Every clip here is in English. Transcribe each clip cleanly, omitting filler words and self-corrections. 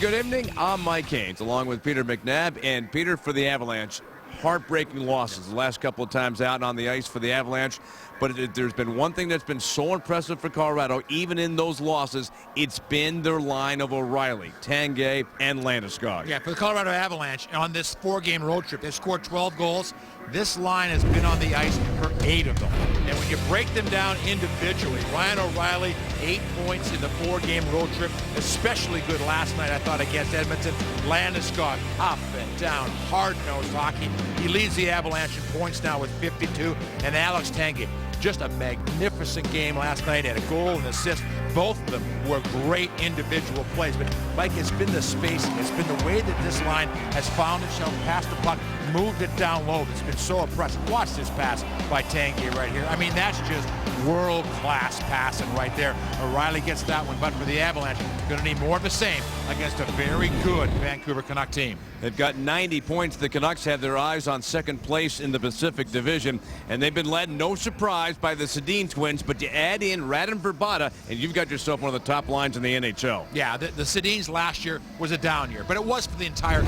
good evening. I'm Mike Haynes, along with Peter McNabb. And Peter, for the Avalanche, heartbreaking losses the last couple of times out on the ice for the Avalanche. But there's been one thing that's been so impressive for Colorado, even in those losses, it's been their line of O'Reilly, Tanguay, and Landeskog. Yeah, for the Colorado Avalanche, on this 4-game road trip, they've scored 12 goals. This line has been on the ice for 8 of them. And when you break them down individually, Ryan O'Reilly, 8 points in the 4-game road trip, especially good last night, I thought, against Edmonton. Landeskog, up and down, hard-nosed hockey. He leads the Avalanche in points now with 52. And Alex Tanguay, just a magnificent game last night. Had a goal and assist. Both of them were great individual plays. But, Mike, it's been the spacing. It's been the way that this line has found itself past the puck, moved it down low. It's been so impressive. Watch this pass by Tanguay right here. I mean, that's just world-class passing right there. O'Reilly gets that one, but for the Avalanche, going to need more of the same against a very good Vancouver Canuck team. They've got 90 points. The Canucks have their eyes on second place in the Pacific Division, and they've been led, no surprise, by the Sedin twins. But you add in Radim Vrbata, and you've got yourself one of the top lines in the NHL. Yeah, the Sedins last year was a down year, but it was for the entire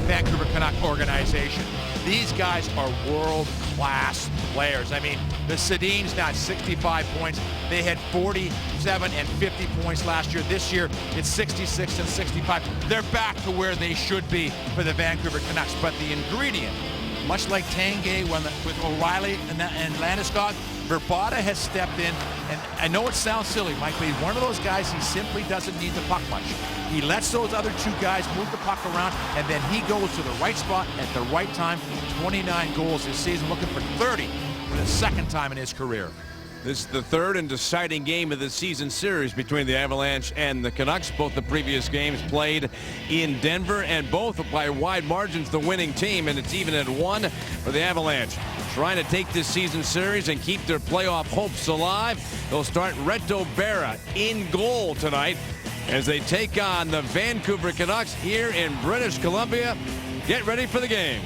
Vancouver Canuck organization. These guys are world-class players. I mean, the Sedins now 65 points. They had 47 and 50 points last year. This year, it's 66 and 65. They're back to where they should be for the Vancouver Canucks. But the ingredient, much like Tanguay with O'Reilly and Landeskog, Vrbata has stepped in. And I know it sounds silly, Mike, but he's one of those guys, he simply doesn't need the puck much. He lets those other 2 guys move the puck around, and then he goes to the right spot at the right time. 29 goals this season, looking for 30 for the second time in his career. This is the third and deciding game of the season series between the Avalanche and the Canucks. Both the previous games played in Denver, and both by wide margins the winning team, and it's even at 1 for the Avalanche. Trying to take this season series and keep their playoff hopes alive. They'll start Reto Berra in goal tonight as they take on the Vancouver Canucks here in British Columbia. Get ready for the game.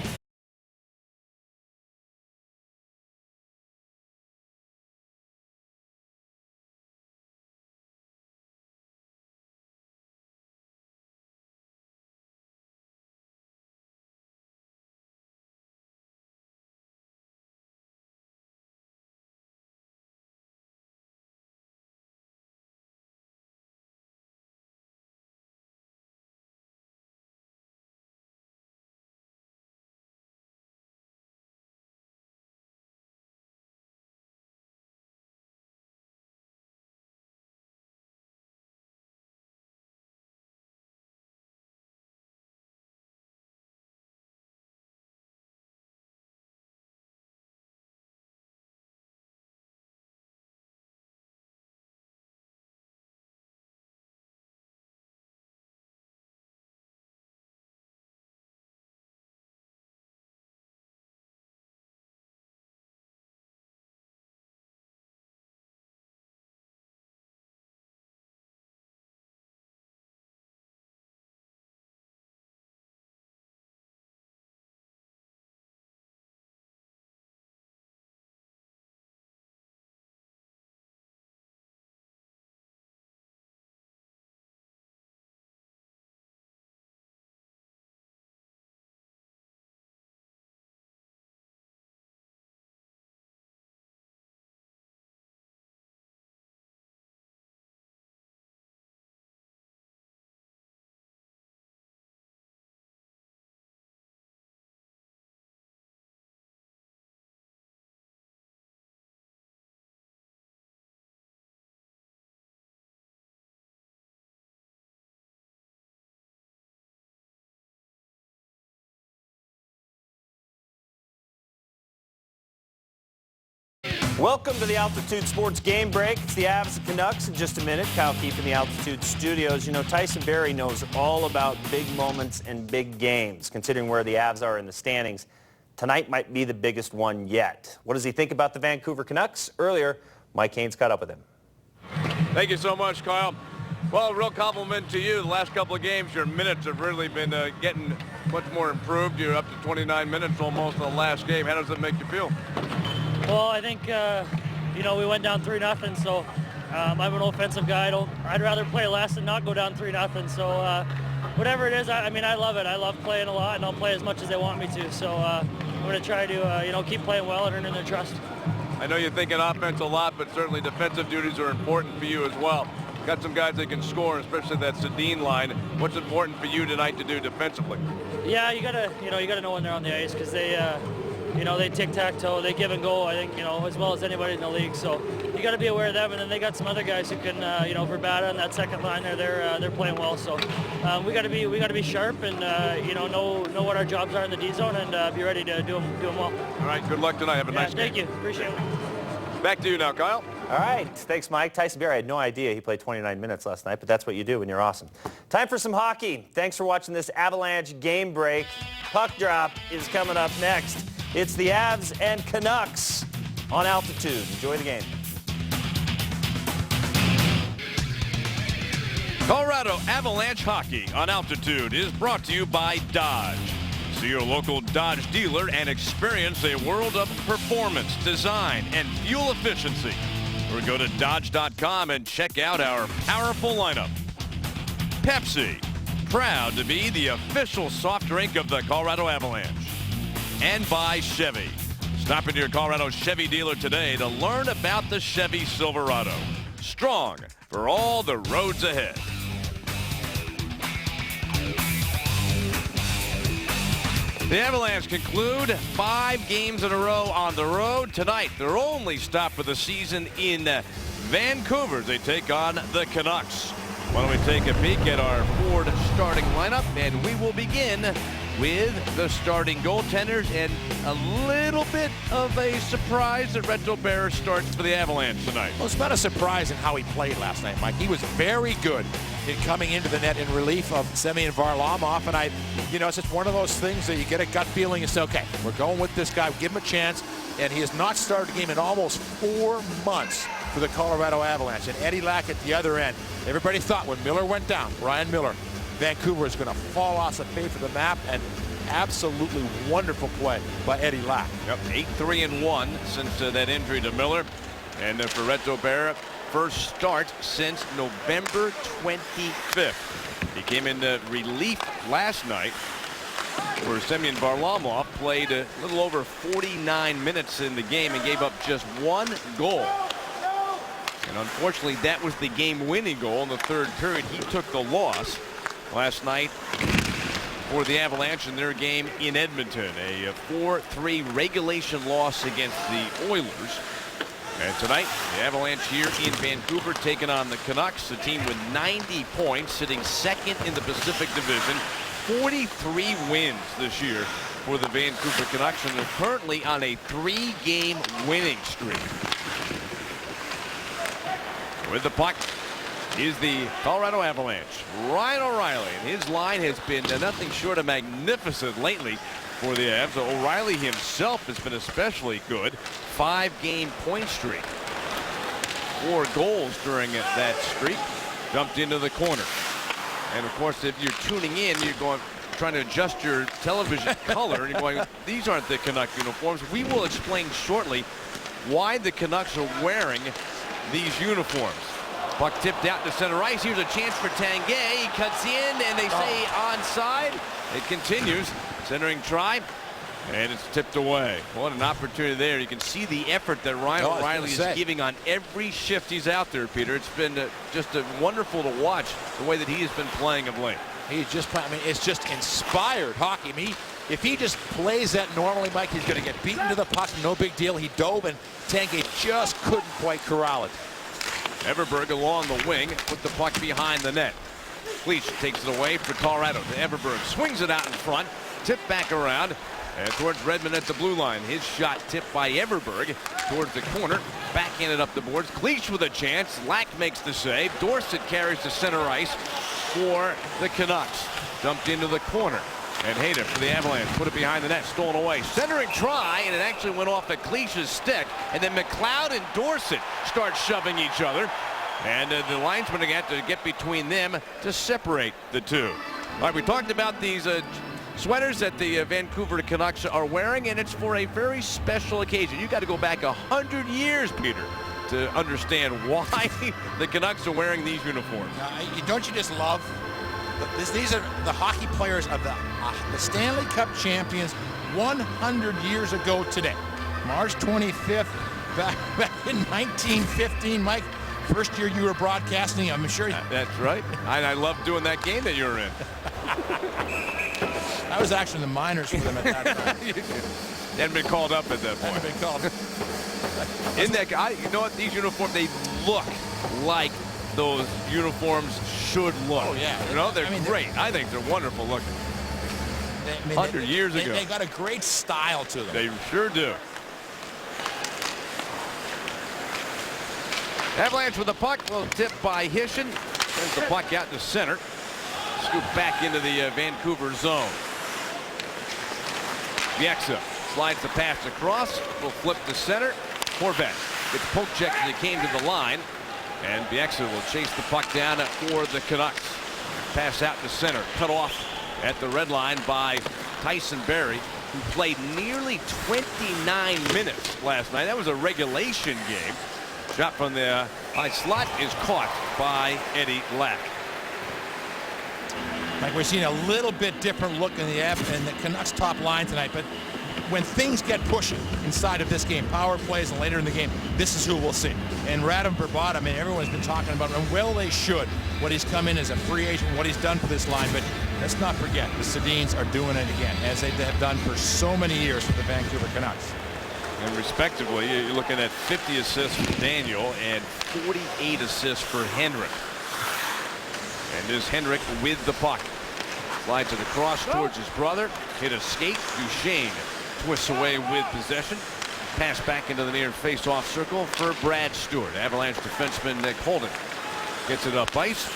Welcome to the Altitude Sports Game Break. It's the Avs and Canucks in just a minute. Kyle Keefe in the Altitude Studios. You know, Tyson Barrie knows all about big moments and big games. Considering where the Avs are in the standings, tonight might be the biggest one yet. What does he think about the Vancouver Canucks? Earlier, Mike Haynes caught up with him. Thank you so much, Kyle. Well, a real compliment to you. The last couple of games, your minutes have really been getting much more improved. You're up to 29 minutes almost in the last game. How does it make you feel? Well, I think, you know, we went down 3-0, so I'm an offensive guy. I'd rather play less and not go down 3-0. So, whatever it is, I mean, I love it. I love playing a lot, and I'll play as much as they want me to. So I'm going to try to, keep playing well and earning their trust. I know you're thinking offense a lot, but certainly defensive duties are important for you as well. Got some guys that can score, especially that Sedin line. What's important for you tonight to do defensively? Yeah, you gotta know when they're on the ice, because they tic-tac-toe, they give and go, I think, as well as anybody in the league. So you got to be aware of them. And then they got some other guys who can, Verbata and that second line there, they're playing well. So we got to be sharp and, know what our jobs are in the D zone and be ready to do them well. All right, good luck tonight. Have a nice game. Thank you. Appreciate it. Back to you now, Kyle. All right. Thanks, Mike. Tyson Barrie, I had no idea he played 29 minutes last night, but that's what you do when you're awesome. Time for some hockey. Thanks for watching this Avalanche game break. Puck drop is coming up next. It's the Avs and Canucks on Altitude. Enjoy the game. Colorado Avalanche Hockey on Altitude is brought to you by Dodge. See your local Dodge dealer and experience a world of performance, design, and fuel efficiency. Or go to Dodge.com and check out our powerful lineup. Pepsi, proud to be the official soft drink of the Colorado Avalanche. And by Chevy. Stop into your Colorado Chevy dealer today to learn about the Chevy Silverado. Strong for all the roads ahead. The Avalanche conclude 5 games in a row on the road. Tonight, their only stop for the season in Vancouver. They take on the Canucks. Why don't we take a peek at our Ford starting lineup, and we will begin with the starting goaltenders and a little bit of a surprise that Reto Berra starts for the Avalanche tonight. Well, it's not a surprise in how he played last night, Mike. He was very good in coming into the net in relief of Semyon Varlamov, and it's just one of those things that you get a gut feeling and say, okay, we're going with this guy, give him a chance, and he has not started a game in almost 4 months for the Colorado Avalanche. And Eddie Lack at the other end. Everybody thought when Miller went down, Ryan Miller, Vancouver is going to fall off the face of the map, and absolutely wonderful play by Eddie Lack. Yep, 8-3-1 since that injury to Miller. And for Reto Berra, first start since November 25th. He came into relief last night where Semyon Varlamov played a little over 49 minutes in the game and gave up just 1 goal. And unfortunately, that was the game-winning goal in the third period. He took the loss last night for the Avalanche in their game in Edmonton. A 4-3 regulation loss against the Oilers. And tonight, the Avalanche here in Vancouver taking on the Canucks, a team with 90 points, sitting second in the Pacific Division. 43 wins this year for the Vancouver Canucks, and they're currently on a 3-game winning streak. With the puck is the Colorado Avalanche. Ryan O'Reilly, and his line has been nothing short of magnificent lately for the Avs. O'Reilly himself has been especially good. 5-game point streak. 4 goals during that streak. Dumped into the corner. And of course, if you're tuning in, you're trying to adjust your television color, and you're going, these aren't the Canuck uniforms. We will explain shortly why the Canucks are wearing these uniforms. Puck tipped out to center ice. Here's a chance for Tanguay. He cuts in, and they say onside. It continues. Centering try, and it's tipped away. What an opportunity there. You can see the effort that Ryan O'Reilly is giving on every shift he's out there, Peter. It's been just wonderful to watch the way that he has been playing of late. He's just playing. I mean, it's just inspired hockey. I mean, if he just plays that normally, Mike, he's going to get beaten to the puck. No big deal. He dove, and Tanguay just couldn't quite corral it. Everberg along the wing, put the puck behind the net. Cleach takes it away for Colorado. Everberg swings it out in front, tipped back around, and towards Redmond at the blue line. His shot tipped by Everberg towards the corner, backhanded up the boards. Cleach with a chance. Lack makes the save. Dorsett carries to center ice for the Canucks. Dumped into the corner. And Hayden for the Avalanche. Put it behind the net. Stolen away. Centering try, and it actually went off at Cleach's stick. And then McLeod and Dorsett start shoving each other. And the linesmen are going to have to get between them to separate the two. All right, we talked about these sweaters that the Vancouver Canucks are wearing, and it's for a very special occasion. You got to go back 100 years, Peter, to understand why the Canucks are wearing these uniforms. Don't you just love These are the hockey players of the Stanley Cup champions 100 years ago today. March 25th, back in 1915, Mike. First year you were broadcasting, I'm sure. That's right. I loved doing that game that you were in. I was actually in the minors for them at that time. You hadn't been called up at that point. Hadn't been called. You know what? These uniforms, they look like those uniforms should look. Oh, yeah. You know, they're great. I think they're wonderful looking. 100 years ago. They got a great style to them. They sure do. Avalanche with the puck. Well, tipped by Hishin. Sends the puck out to center. Scoop back into the Vancouver zone. Bieksa slides the pass across. Will flip to center. Horvat gets poke checked as he came to the line. And Bieksa will chase the puck down for the Canucks. Pass out to center. Cut off at the red line by Tyson Barrie, who played nearly 29 minutes last night. That was a regulation game. Shot from the high slot is caught by Eddie Lack. Like, we're seeing a little bit different look in the Canucks top line tonight, but when things get pushing inside of this game, power plays and later in the game, this is who we'll see. And Radim Vrbata, I mean, everyone's been talking about him, well they should, what he's come in as a free agent, what he's done for this line, but let's not forget, the Sedins are doing it again, as they have done for so many years for the Vancouver Canucks. And respectively, you're looking at 50 assists for Daniel and 48 assists for Henrik. And there's Henrik with the puck. Slides it across towards his brother. Hit a skate. Duchesne twists away with possession. Pass back into the near face-off circle for Brad Stewart. Avalanche defenseman Nick Holden gets it up ice.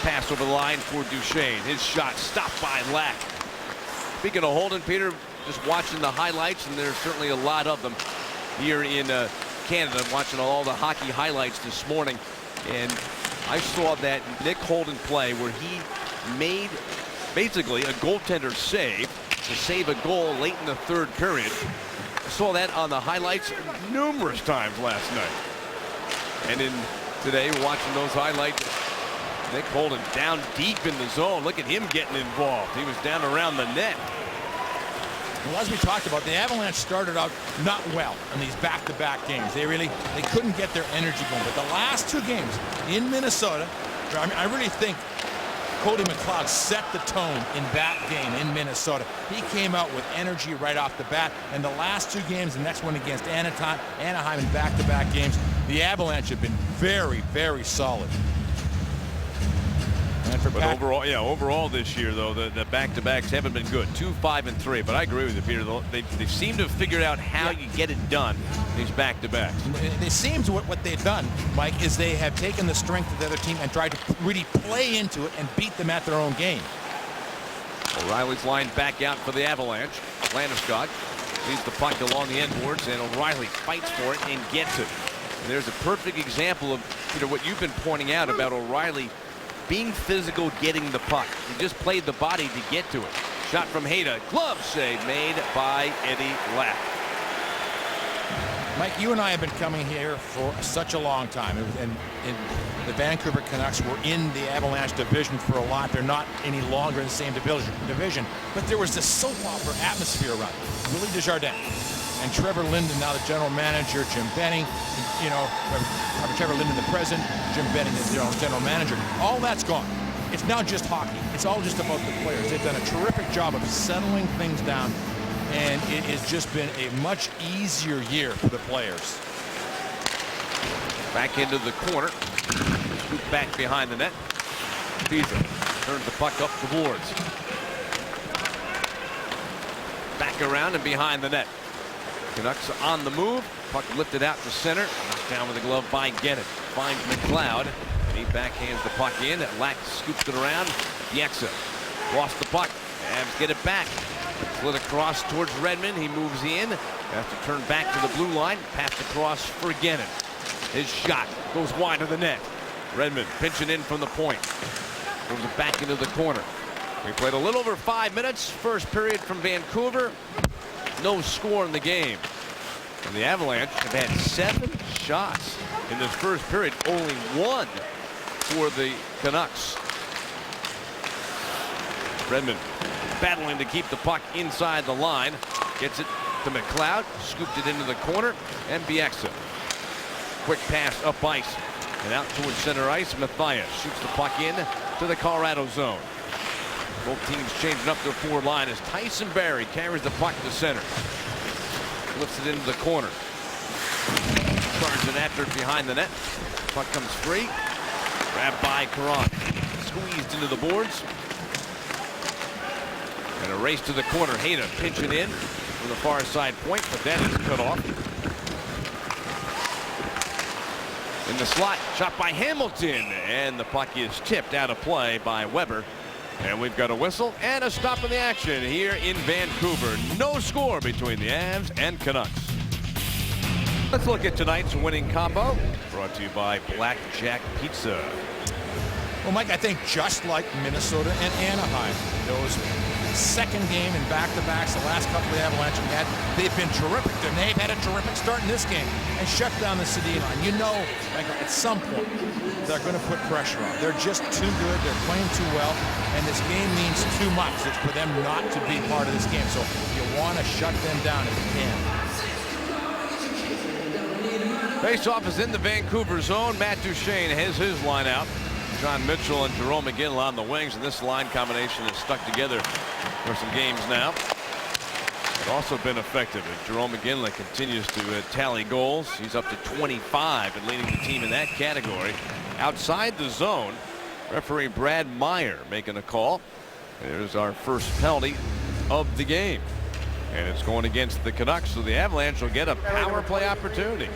Pass over the line for Duchesne. His shot stopped by Lack. Speaking of Holden, Peter, just watching the highlights, and there's certainly a lot of them here in Canada. Watching all the hockey highlights this morning, and I saw that Nick Holden play where he made basically a goaltender save to save a goal late in the third period. I saw that on the highlights numerous times last night. And in today, watching those highlights, Nick Holden down deep in the zone. Look at him getting involved. He was down around the net. Well, as we talked about, the Avalanche started out not well in these back-to-back games. They couldn't get their energy going. But the last two games in Minnesota, I really think Cody McLeod set the tone in that game in Minnesota. He came out with energy right off the bat. And the last two games, the next one against Anaheim in back-to-back games, the Avalanche have been very, very solid. But overall this year, though, the back-to-backs haven't been good. 2, 5, and 3. But I agree with you, Peter. They seem to have figured out how you get it done, these back-to-backs. It seems what they've done, Mike, is they have taken the strength of the other team and tried to really play into it and beat them at their own game. O'Reilly's lined back out for the Avalanche. Landeskog leads the puck along the end boards, and O'Reilly fights for it and gets it. And there's a perfect example of, Peter, what you've been pointing out about O'Reilly being physical, getting the puck. He just played the body to get to it. Shot from Hayda. Glove save made by Eddie Lack. Mike, you and I have been coming here for such a long time. And the Vancouver Canucks were in the Avalanche division for a lot. They're not any longer in the same division. But there was this soap opera atmosphere around it. Willie Desjardins and Trevor Linden, now the general manager, Jim Benning, Trevor Linden, the president, Jim Benning is the general manager. All that's gone. It's now just hockey. It's all just about the players. They've done a terrific job of settling things down, and it has just been a much easier year for the players. Back into the corner. Scoop back behind the net. Pisa turns the puck up the boards. Back around and behind the net. Canucks on the move. Puck lifted out to center. Knocked down with a glove by Gennon. Finds McLeod. And he backhands the puck in. Lack scoops it around. Bieksa lost the puck. Avs get it back. Slid across towards Redmond. He moves in. Has to turn back to the blue line. Pass across for Gennon. His shot goes wide of the net. Redmond pinching in from the point. Moves it back into the corner. We played a little over 5 minutes. First period from Vancouver. No score in the game. And the Avalanche have had 7 shots in this first period. Only 1 for the Canucks. Redmond battling to keep the puck inside the line. Gets it to McLeod. Scooped it into the corner. And Bieksa. Quick pass up ice. And out towards center ice. Matthias shoots the puck in to the Colorado zone. Both teams changing up their forward line as Tyson Barrie carries the puck to center. Lifts it into the corner. Charges after it behind the net. Puck comes free. Grabbed by Caron. Squeezed into the boards. And a race to the corner. Hayda pinching in from the far side point, but that is cut off. In the slot, shot by Hamilton, and the puck is tipped out of play by Weber. And we've got a whistle and a stop in the action here in Vancouver. No score between the Avs and Canucks. Let's look at tonight's winning combo, brought to you by Blackjack Pizza. Well, Mike, I think just like Minnesota and Anaheim, those second game in back-to-backs, the last couple the Avalanche have had, they've been terrific. And they've had a terrific start in this game and shut down the Sedin line. You know, Michael, at some point, they're going to put pressure on. They're just too good. They're playing too well. And this game means too much for them not to be part of this game. So you want to shut them down if you can. Face-off is in the Vancouver zone. Matt Duchene has his line out. John Mitchell and Jerome McGinley on the wings, and this line combination is stuck together for some games now. It's also been effective as Jerome McGinley continues to tally goals. He's up to 25 and leading the team in that category. Outside the zone, referee Brad Meyer making a call. There's our first penalty of the game. And it's going against the Canucks, so the Avalanche will get a power play opportunity.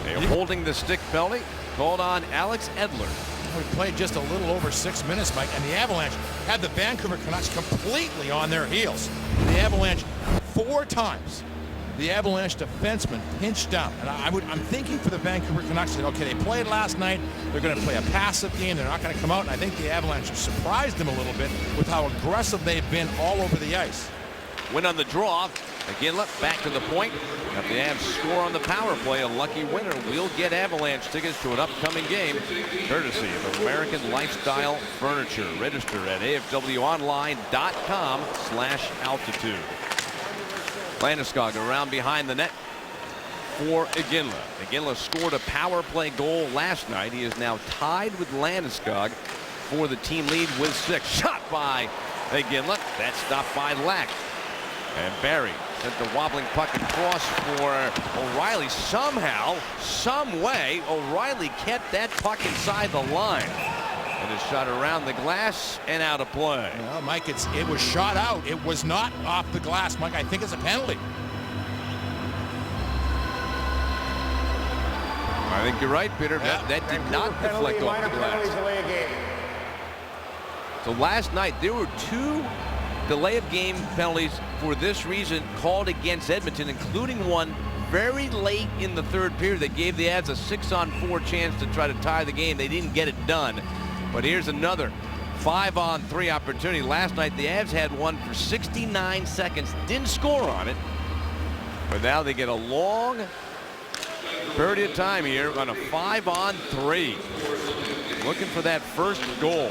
A holding the stick penalty called on Alex Edler. We played just a little over 6 minutes, Mike, and the Avalanche had the Vancouver Canucks completely on their heels. The Avalanche 4 times. The Avalanche defenseman pinched down, and I'm thinking for the Vancouver Canucks that, okay, they played last night, they're going to play a passive game, they're not going to come out, and I think the Avalanche have surprised them a little bit with how aggressive they've been all over the ice. Win on the draw. McGinley back to the point. If the Avs score on the power play, a lucky winner will get Avalanche tickets to an upcoming game, courtesy of American Lifestyle Furniture. Register at afwonline.com/altitude. Landeskog around behind the net for Iginla. Iginla scored a power play goal last night. He is now tied with Landeskog for the team lead with 6. Shot by Iginla. That's stopped by Lack. And Barrie sent the wobbling puck across for O'Reilly. Somehow, some way, O'Reilly kept that puck inside the line. And a shot around the glass and out of play. Well, Mike, it was shot out. It was not off the glass, Mike. I think it's a penalty. I think you're right, Peter. Yeah. That did not deflect off the glass. So last night, there were 2 delay of game penalties for this reason called against Edmonton, including one very late in the third period that gave the Avs a 6-on-4 chance to try to tie the game. They didn't get it done. But here's another 5-on-3 opportunity. Last night, the Avs had one for 69 seconds, didn't score on it. But now they get a long period of time here on a 5-on-3. Looking for that first goal.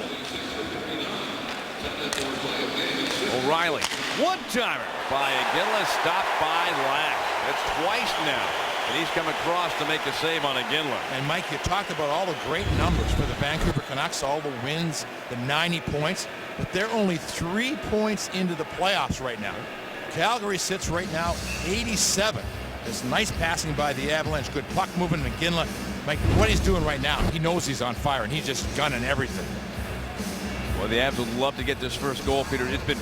O'Reilly, one-timer by Iginla, stopped by Lack. That's twice now, and he's come across to make a save on Iginla. And Mike, you talked about all the great numbers for the Vancouver Canucks, all the wins, the 90 points, but they're only 3 points into the playoffs right now. Calgary sits right now 87. This nice passing by the Avalanche, good puck moving, and Iginla, Mike, what he's doing right now, he knows he's on fire, and he's just gunning everything. Well, the Avs would love to get this first goal, Peter. It's been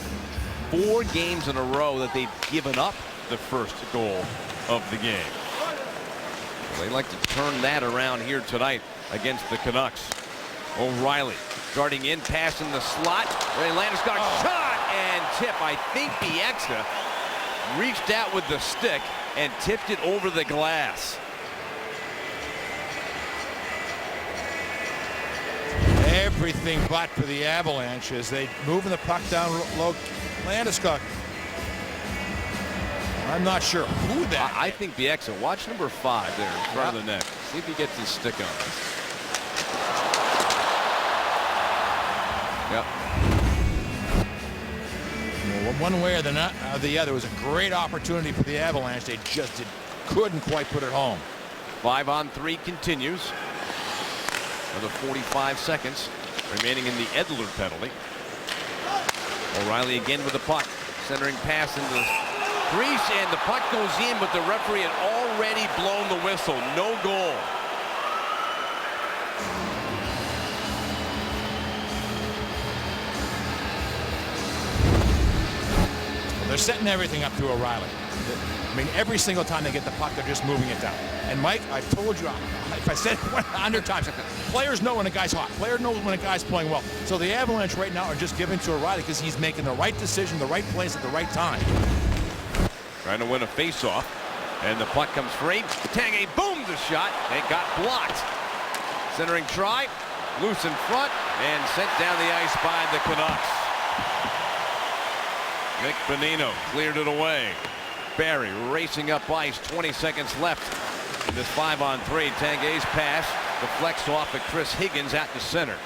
4 games in a row that they've given up the first goal of the game. Well, they like to turn that around here tonight against the Canucks. O'Reilly guarding in, passing the slot. Ray Landeskog shot and tip. I think Bieksa reached out with the stick and tipped it over the glass. Everything but for the Avalanche as they moving the puck down low. Landeskog. I'm not sure who that. I think Bieksa. Watch number 5 there in front of the net. See if he gets his stick on this. Yep. Well, one way or the other, it was a great opportunity for the Avalanche. They just couldn't quite put it home. 5-on-3 continues. Another 45 seconds remaining in the Edler penalty. O'Reilly again with the puck. Centering pass into the crease, and the puck goes in, but the referee had already blown the whistle. No goal. Well, they're setting everything up to O'Reilly. I mean, every single time they get the puck, they're just moving it down. And Mike, I've told you, if I said it 100 times, players know when a guy's hot. Players know when a guy's playing well. So the Avalanche right now are just giving to O'Reilly because he's making the right decision, the right place at the right time. Trying to win a face-off, and the puck comes free. Tanguay booms the shot. It got blocked. Centering try, loose in front, and sent down the ice by the Canucks. Nick Bonino cleared it away. Barry racing up ice, 20 seconds left in this 5-on-3. Tanguay's pass deflects off at Chris Higgins out to center.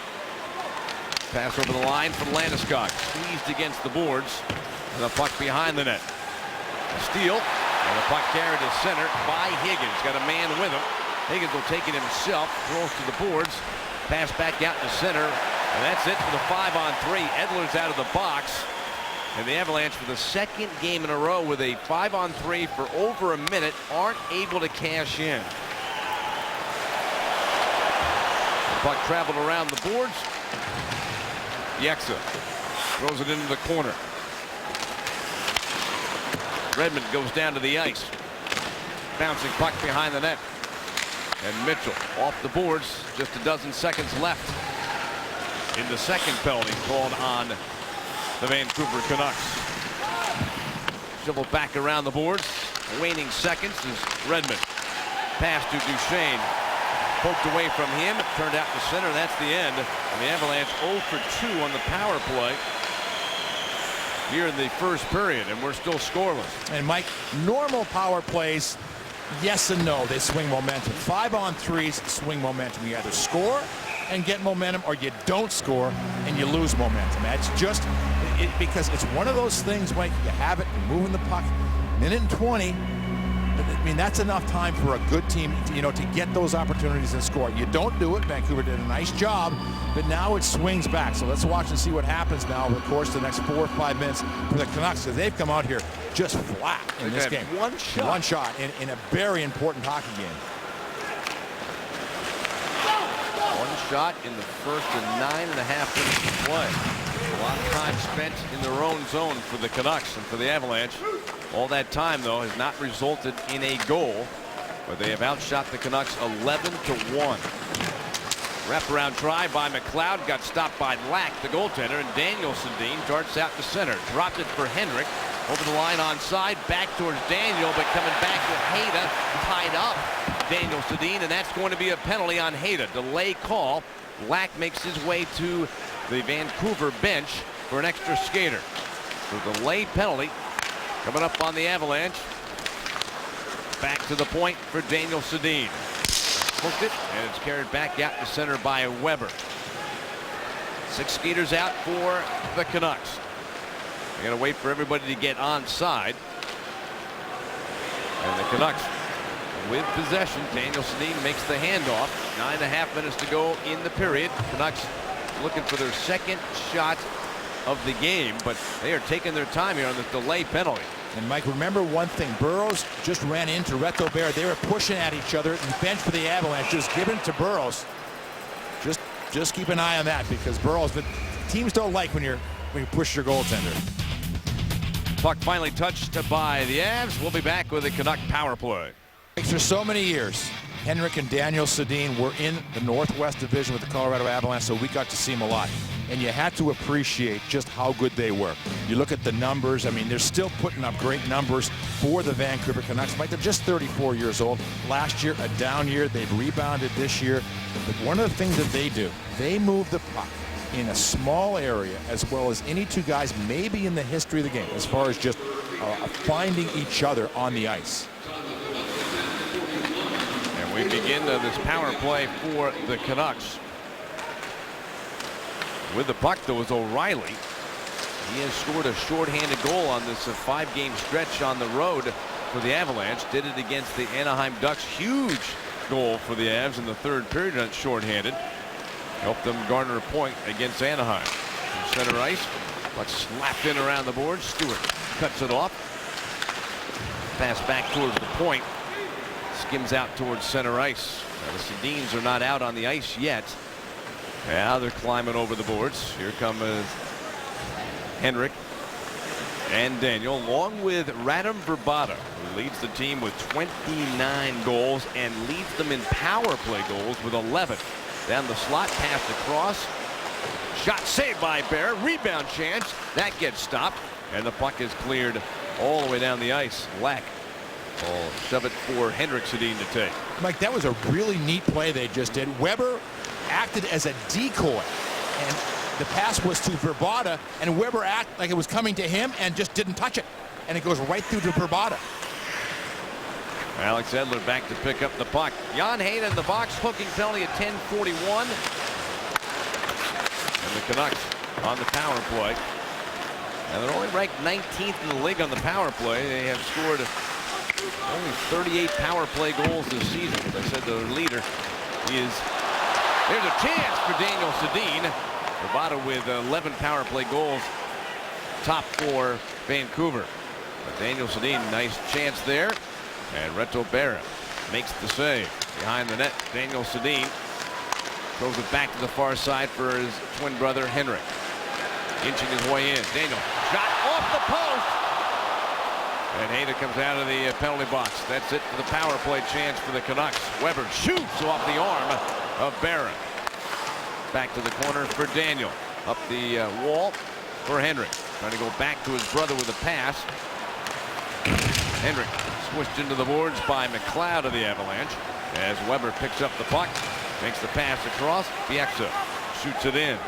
Pass over the line from Landeskog, squeezed against the boards, and the puck behind the net. A steal, and the puck carried to center by Higgins. Got a man with him. Higgins will take it himself, throws to the boards, pass back out to center, and that's it for the 5-on-3. Edler's out of the box. And the Avalanche, for the second game in a row with a 5-on-3 for over a minute, aren't able to cash in. The puck traveled around the boards. Yexa throws it into the corner. Redmond goes down to the ice. Bouncing puck behind the net. And Mitchell off the boards. Just a dozen seconds left in the second penalty called on the Vancouver Canucks. Shoveled back around the boards. Waning seconds is Redmond. Pass to Duchesne. Poked away from him. Turned out to center. That's the end. And the Avalanche 0 for 2 on the power play here in the first period, and we're still scoreless. And Mike, normal power plays, yes and no, they swing momentum. 5-on-3s swing momentum. You either score and get momentum, or you don't score and you lose momentum. That's just because it's one of those things, Mike, you have it, you're moving the puck, minute and 20. I mean, that's enough time for a good team, to get those opportunities and score. You don't do it. Vancouver did a nice job, but now it swings back. So let's watch and see what happens now over the course of the next 4 or 5 minutes for the Canucks, because they've come out here just flat in this game. One shot. One shot in a very important hockey game. One shot in the first and 9.5 minutes of play. A lot of time spent in their own zone for the Canucks and for the Avalanche. All that time, though, has not resulted in a goal, but they have outshot the Canucks 11-1. Wraparound try by McLeod, got stopped by Lack, the goaltender, and Daniel Sedin darts out to center. Dropped it for Henrik. Over the line onside, back towards Daniel, but coming back with Hayda, tied up Daniel Sedin, and that's going to be a penalty on Hayda. Delay call. Lack makes his way to the Vancouver bench for an extra skater. So delay penalty coming up on the Avalanche. Back to the point for Daniel Sedin. Hooked it, and it's carried back out to center by Weber. 6 skaters out for the Canucks. They're going to wait for everybody to get onside. And the Canucks with possession. Daniel Sedin makes the handoff. 9.5 minutes to go in the period. Canucks looking for their second shot of the game, but they are taking their time here on this delay penalty. And Mike, remember one thing, Burroughs just ran into Reto Bear. They were pushing at each other, and bench for the Avalanche, just giving it to Burroughs. Just keep an eye on that, because Burroughs, but teams don't like when you push your goaltender. Puck finally touched by the Avs. We'll be back with a Canuck power play. For so many years, Henrik and Daniel Sedin were in the Northwest Division with the Colorado Avalanche, so we got to see them a lot. And you had to appreciate just how good they were. You look at the numbers. I mean, they're still putting up great numbers for the Vancouver Canucks. Mike, they're just 34 years old. Last year, a down year. They've rebounded this year. But one of the things that they do, they move the puck in a small area as well as any two guys maybe in the history of the game, as far as just finding each other on the ice. And we begin this power play for the Canucks. With the puck, though, is O'Reilly. He has scored a shorthanded goal on this 5-game stretch on the road for the Avalanche. Did it against the Anaheim Ducks. Huge goal for the Avs in the third period on shorthanded. Helped them garner a point against Anaheim. From center ice, puck slapped in around the board. Stewart cuts it off. Pass back towards the point. Skims out towards center ice. Now the Sedins are not out on the ice yet. Now they're climbing over the boards. Here come Henrik and Daniel, along with Radim Vrbata, who leads the team with 29 goals and leads them in power play goals with 11. Down the slot, passed across. Shot saved by Bear. Rebound chance. That gets stopped. And the puck is cleared all the way down the ice. Lack will shove it for Henrik Sedin to take. Mike, that was a really neat play they just did. Weber acted as a decoy, and the pass was to Vrbata, and Weber acted like it was coming to him and just didn't touch it, and it goes right through to Vrbata. Alex Edler back to pick up the puck. Jan Hayden in the box, hooking penalty at 10:41. And the Canucks on the power play. And they're only ranked 19th in the league on the power play. They have scored only 38 power play goals this season. As I said, their leader is. There's a chance for Daniel Sedin. Vrbata with 11 power play goals, top for Vancouver. But Daniel Sedin, nice chance there. And Reto Berra makes the save. Behind the net, Daniel Sedin throws it back to the far side for his twin brother Henrik. Inching his way in. Daniel, shot off the post. And Hayda comes out of the penalty box. That's it for the power play chance for the Canucks. Weber shoots off the arm of Berra. Back to the corner for Daniel. Up the wall for Henrik. Trying to go back to his brother with a pass. Henrik swished into the boards by McLeod of the Avalanche. As Weber picks up the puck. Makes the pass across. Bieksa shoots it in.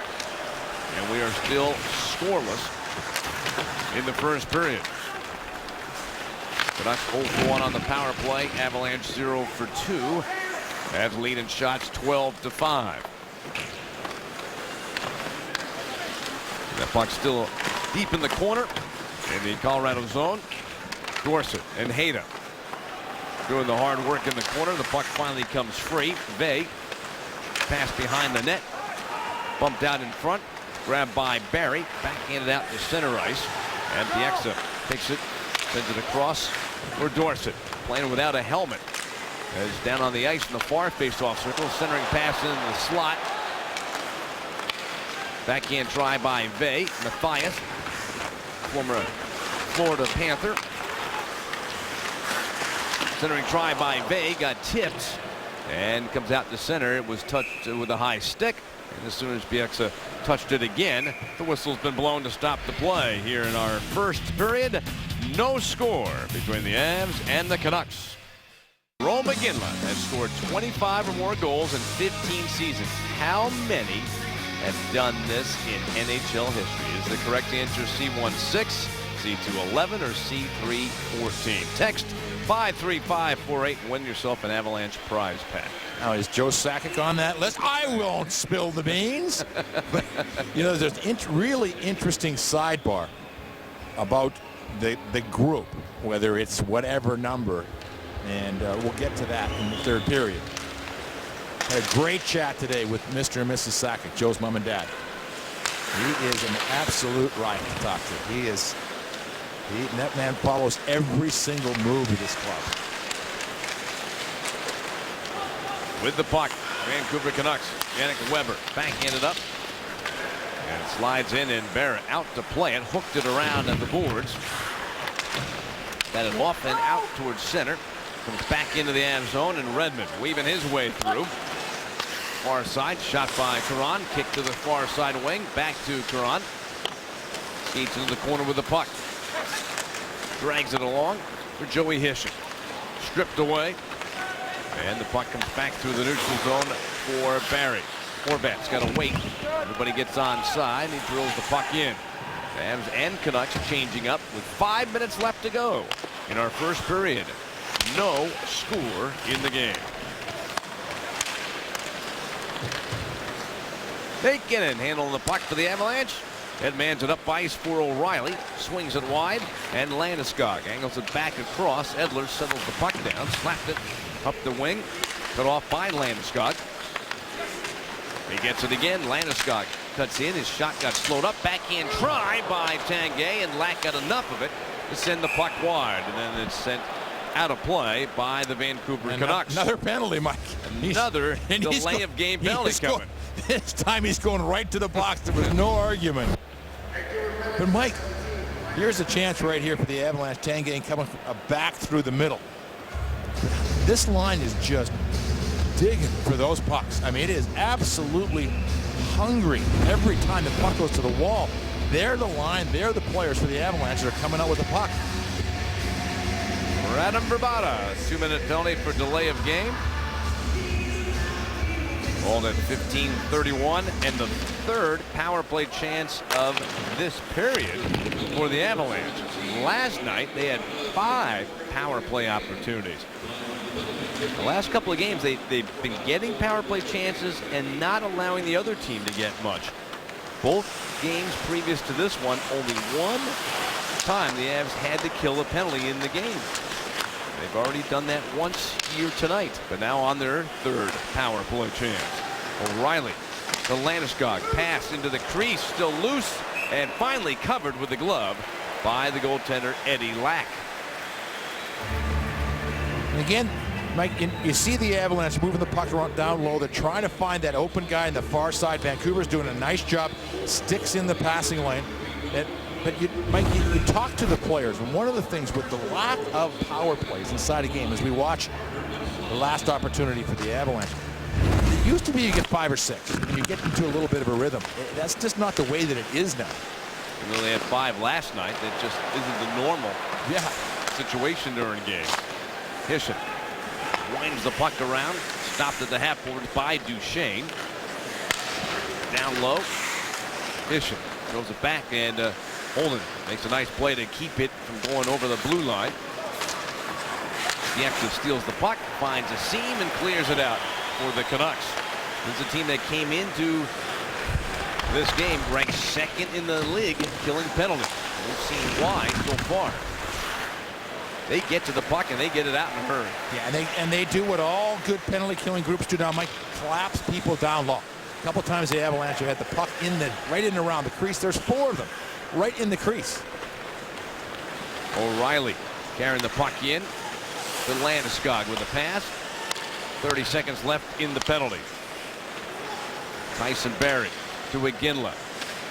And we are still scoreless in the first period. Canucks 0 for 1 on the power play. Avalanche 0 for 2. Avs lead in shots 12-5. That puck still deep in the corner in the Colorado zone. Dorsett and Hayda doing the hard work in the corner. The puck finally comes free. Vey pass behind the net. Bumped out in front. Grabbed by Barry. Backhanded out to center ice. And Bieksa takes it. Sends it across for Dorsett. Playing without a helmet. As down on the ice in the far face-off circle. Centering pass in the slot. Backhand try by Vey. Mathias, former Florida Panther. Centering try by Vey. Got tipped. And comes out to center. It was touched with a high stick. And as soon as Bieksa touched it again, the whistle's been blown to stop the play here in our first period. No score between the Avs and the Canucks. Rome McGinley has scored 25 or more goals in 15 seasons. How many have done this in NHL history? Is the correct answer C16, C211, or C314? Text 53548 and win yourself an Avalanche prize pack. Now, is Joe Sakic on that list? I won't spill the beans. But, you know, there's a really interesting sidebar about the group, whether it's whatever number, and we'll get to that in the third period. Had a great chat today with Mr. and Mrs. Sakic, Joe's mom and dad. He is an absolute riot to talk to. That man follows every single move of this club. With the puck, Vancouver Canucks. Yannick Weber backhanded up. And slides in, and Barrett out to play it. Hooked it around at the boards. Got it off and out towards center. Comes back into the Avs zone, and Redmond weaving his way through. Far side, shot by Caron. Kick to the far side wing. Back to Caron. Skates into the corner with the puck. Drags it along for Joey Hishon. Stripped away. And the puck comes back through the neutral zone for Barry. Horvat's got to wait. Everybody gets onside. He drills the puck in. Avs and Canucks changing up with 5 minutes left to go in our first period. No score in the game. McKinnon handling the puck for the Avalanche. Edmans it up ice for O'Reilly. Swings it wide, and Landeskog angles it back across. Edler settles the puck down, slapped it up the wing. Cut off by Landeskog. He gets it again. Landeskog cuts in. His shot got slowed up. Backhand try by Tanguay, and Lack got enough of it to send the puck wide. And then it's sent out of play by the Vancouver Canucks. Another penalty, Mike. Another delay of game penalty coming. This time he's going right to the box. There was no argument. But Mike, here's a chance right here for the Avalanche. Tanguay coming back through the middle. This line is just digging for those pucks. I mean, it is absolutely hungry every time the puck goes to the wall. They're the line, they're the players for the Avalanche that are coming out with the puck. Radim Vrbata, 2-minute penalty for delay of game. Rolled at 15:31, and the third power play chance of this period for the Avalanche. Last night they had 5 power play opportunities. The last couple of games they've been getting power play chances and not allowing the other team to get much. Both games previous to this one, only one time the Avs had to kill a penalty in the game. They've already done that once here tonight, but now on their third power play chance. O'Reilly to Landeskog, pass into the crease, still loose, and finally covered with the glove by the goaltender Eddie Lack. And again, Mike, you see the Avalanche moving the puck down low. They're trying to find that open guy in the far side. Vancouver's doing a nice job, sticks in the passing lane. But Mike, you talk to the players, and one of the things with the lack of power plays inside a game, as we watch the last opportunity for the Avalanche, it used to be you get 5 or 6, and you get into a little bit of a rhythm. That's just not the way that it is now. They only had 5 last night. That just isn't the normal situation during games. Hischier winds the puck around, stopped at the half boards by Duchesne. Down low, Hischier throws it back, and Holden makes a nice play to keep it from going over the blue line. Diekta steals the puck, finds a seam, and clears it out for the Canucks. This is a team that came into this game ranked 2nd in the league in killing penalties. We've seen why so far. They get to the puck and they get it out in a hurry. Yeah, and they do what all good penalty killing groups do now, Mike. Collapse people down low. A couple times the Avalanche have had the puck right in and around the crease. There's 4 of them right in the crease. O'Reilly carrying the puck in to Landeskog with a pass. 30 seconds left in the penalty. Tyson Barrie to Iginla.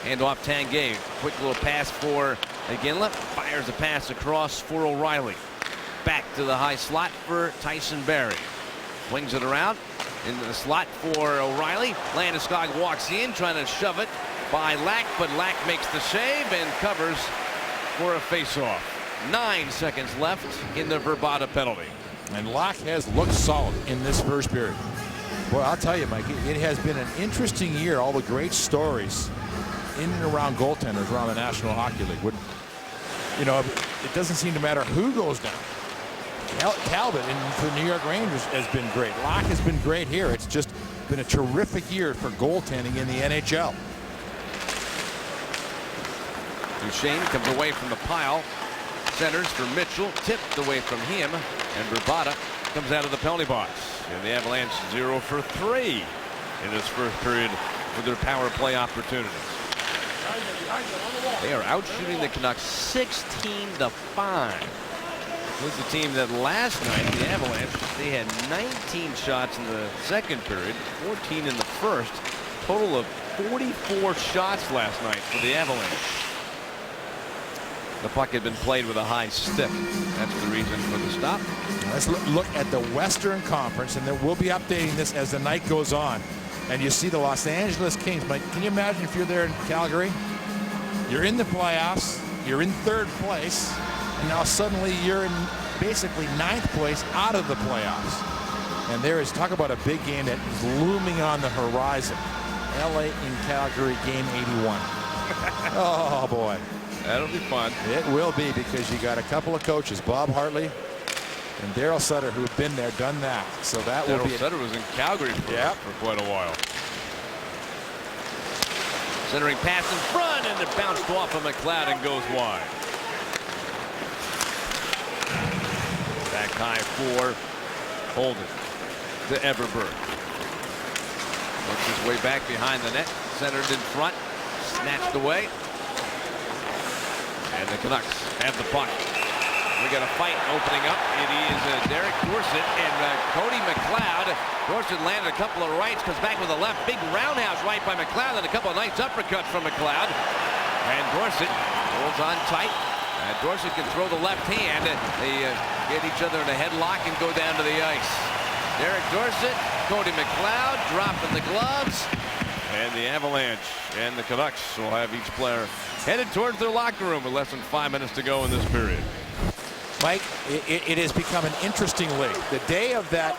Hand off Tanguay. Quick little pass for Iginla. Fires a pass across for O'Reilly. Back to the high slot for Tyson Barrie. Wings it around into the slot for O'Reilly. Landeskog walks in, trying to shove it by Lack, but Lack makes the save and covers for a faceoff. 9 seconds left in the Vrbata penalty. And Lack has looked solid in this first period. Boy, I'll tell you, Mike, it has been an interesting year. All the great stories in and around goaltenders around the National Hockey League. It doesn't seem to matter who goes down. Talbot for the New York Rangers has been great. Lack has been great here. It's just been a terrific year for goaltending in the NHL. Duchesne comes away from the pile. Centers for Mitchell, tipped away from him, and Vrbata comes out of the penalty box. And the Avalanche 0 for 3 in this first period with their power play opportunities. They are out shooting the Canucks 16-5. This is a team that last night, the Avalanche, they had 19 shots in the second period, 14 in the first. Total of 44 shots last night for the Avalanche. The puck had been played with a high stick. That's the reason for the stop. Let's look at the Western Conference, and then we'll be updating this as the night goes on. And you see the Los Angeles Kings. Mike, can you imagine if you're there in Calgary? You're in the playoffs. You're in 3rd place. And now suddenly you're in basically 9th place out of the playoffs. And there is, talk about a big game that is looming on the horizon. LA in Calgary, game 81. Oh, boy. That'll be fun. It will be, because you got a couple of coaches, Bob Hartley and Daryl Sutter, who've been there, done that. So that will be. Daryl Sutter was in Calgary for quite a while. Centering pass in front, and it bounced off of McLeod and goes wide. Back high for Holden to Everberg. Works his way back behind the net. Centered in front. Snatched away. And the Canucks have the puck. We got a fight opening up. It is Derek Dorsett and Cody McLeod. Dorsett landed a couple of rights, comes back with a left. Big roundhouse right by McLeod, and a couple of nice uppercuts from McLeod. And Dorsett holds on tight. Dorsett can throw the left hand. They get each other in a headlock and go down to the ice. Derek Dorsett, Cody McLeod dropping the gloves. And the Avalanche and the Canucks will have each player headed towards their locker room with less than 5 minutes to go in this period. Mike, it has become an interesting league. The day of that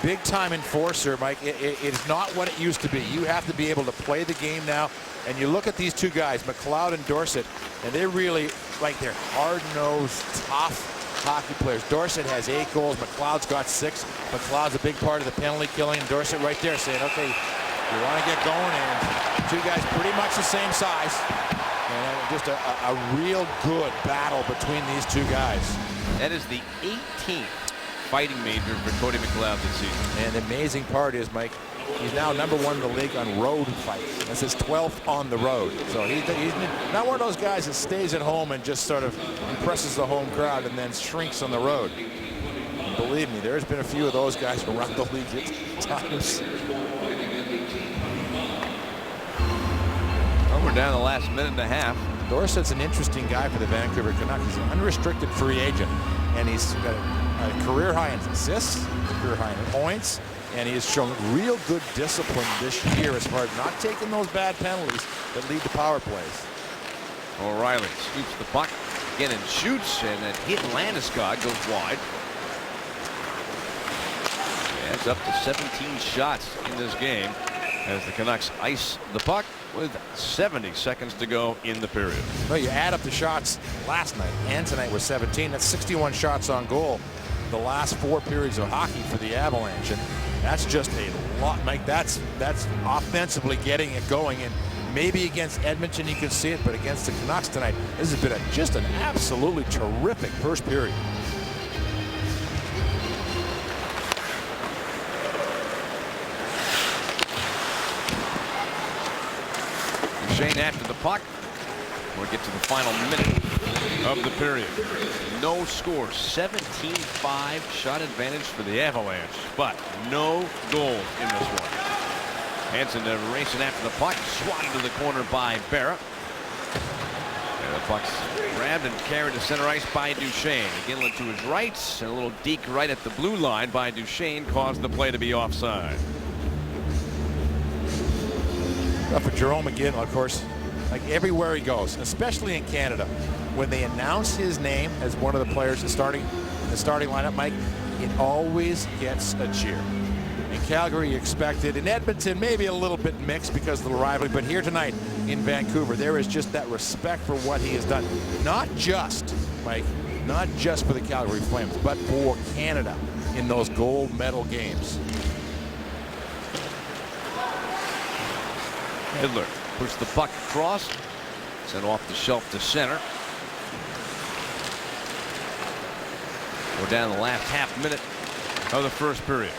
big-time enforcer, Mike, it is not what it used to be. You have to be able to play the game now. And you look at these two guys, McLeod and Dorsett, and they're really, like, they're hard-nosed, tough hockey players. Dorsett has 8 goals. McLeod's got 6. McLeod's a big part of the penalty killing. And Dorsett right there saying, okay, you want to get going. And two guys pretty much the same size. And just a real good battle between these two guys. That is the 18th fighting major for Cody McLeod this season. And the amazing part is, Mike, he's now #1 in the league on road fights. That's his 12th on the road. So he's not one of those guys that stays at home and just sort of impresses the home crowd and then shrinks on the road. And believe me, there's been a few of those guys around the league at times. Well, we're down the last minute and a half. Dorsett's an interesting guy for the Vancouver Canucks. He's an unrestricted free agent, and he's got a career high in assists, career high in points, and he has shown real good discipline this year as far as not taking those bad penalties that lead to power plays. O'Reilly scoops the puck again and shoots, and that hit Landeskog goes wide. Yeah, it's up to 17 shots in this game as the Canucks ice the puck with 70 seconds to go in the period. Well, you add up the shots last night and tonight with 17. That's 61 shots on goal the last 4 periods of hockey for the Avalanche, and that's just a lot, Mike. That's offensively getting it going, and maybe against Edmonton you can see it, but against the Canucks tonight, this has been just an absolutely terrific first period. Shane after the puck. We'll get to the final minute of the period. No score, 17-5 shot advantage for the Avalanche, but no goals in this one. Hansen racing after the puck, swatted to the corner by Barra. And the puck's grabbed and carried to center ice by Duchesne. Ginland to his right, and a little deke right at the blue line by Duchesne caused the play to be offside. For Jerome McGinn, of course, like everywhere he goes, especially in Canada, when they announce his name as one of the players in the starting lineup, Mike, it always gets a cheer. In Calgary, you expect it. In Edmonton, maybe a little bit mixed because of the rivalry, but here tonight in Vancouver, there is just that respect for what he has done. Not just, Mike, not just for the Calgary Flames, but for Canada in those gold medal games. Edler pushed the puck across, sent off the shelf to center. We're down the last half minute of the first period.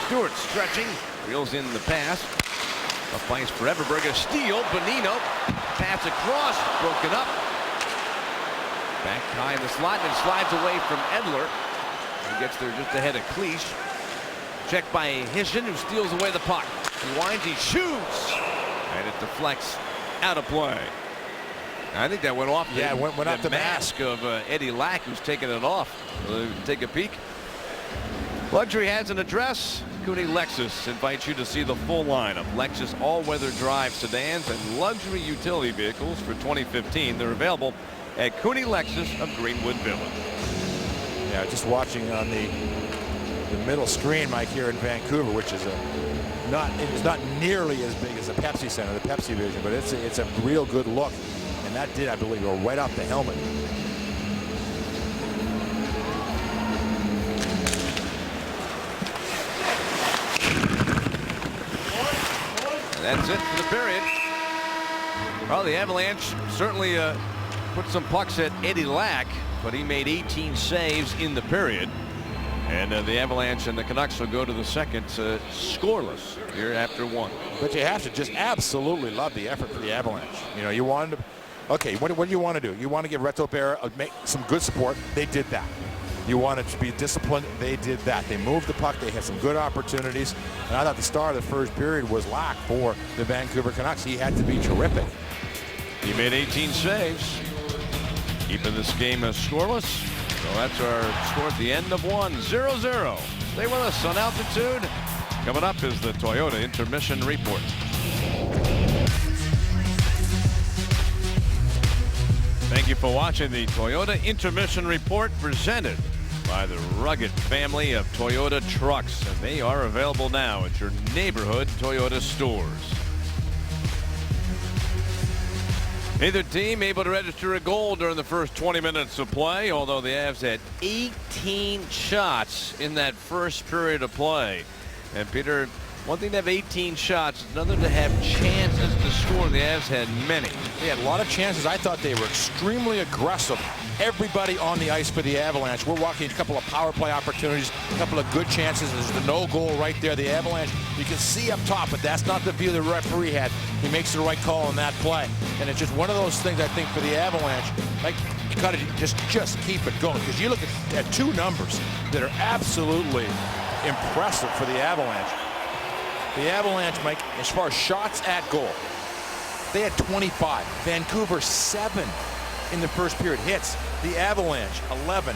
Stewart stretching, reels in the pass. Up ice for Everberg, a steal. Bonino, pass across, broken up. Back high in the slot and slides away from Edler. He gets there just ahead of Cleach. Checked by Hishin, who steals away the puck. He winds, he shoots, and it deflects out of play. I think that went off. Yeah, went off the mask of Eddie Lack, who's taking it off. Take a peek. Luxury has an address. Cooney Lexus invites you to see the full line of Lexus all-weather drive sedans and luxury utility vehicles for 2015. They're available at Cooney Lexus of Greenwood Village. Yeah, just watching on the middle screen, Mike, here in Vancouver, which is it's not nearly as big as the Pepsi Center, the Pepsi Vision, but it's a real good look, and that did, I believe, go right off the helmet. That's it for the period. Well, the Avalanche certainly put some pucks at Eddie Lack, but he made 18 saves in the period. And the Avalanche and the Canucks will go to the second scoreless here after one. But you have to just absolutely love the effort for the Avalanche. You know, you wanted to, okay, what do you want to do? You want to give Reto Berra make some good support. They did that. You wanted to be disciplined. They did that. They moved the puck. They had some good opportunities. And I thought the star of the first period was Lack for the Vancouver Canucks. He had to be terrific. He made 18 saves, keeping this game scoreless. So that's our score at the end of one, 0-0. Stay with us on Altitude. Coming up is the Toyota Intermission Report. Thank you for watching the Toyota Intermission Report, presented by the rugged family of Toyota trucks. And they are available now at your neighborhood Toyota stores. Neither team able to register a goal during the first 20 minutes of play, although the Avs had 18 shots in that first period of play. And Peter, one thing to have 18 shots, another to have chances to score. The Avs had many. They had a lot of chances. I thought they were extremely aggressive. Everybody on the ice for the Avalanche. We're walking a couple of power play opportunities, a couple of good chances. There's the no goal right there. The Avalanche, you can see up top, but that's not the view the referee had. He makes the right call on that play. And it's just one of those things, I think, for the Avalanche, like, you got to just keep it going. Because you look at two numbers that are absolutely impressive for the Avalanche. The Avalanche, Mike, as far as shots at goal, they had 25. Vancouver 7 in the first period hits. The Avalanche 11-4.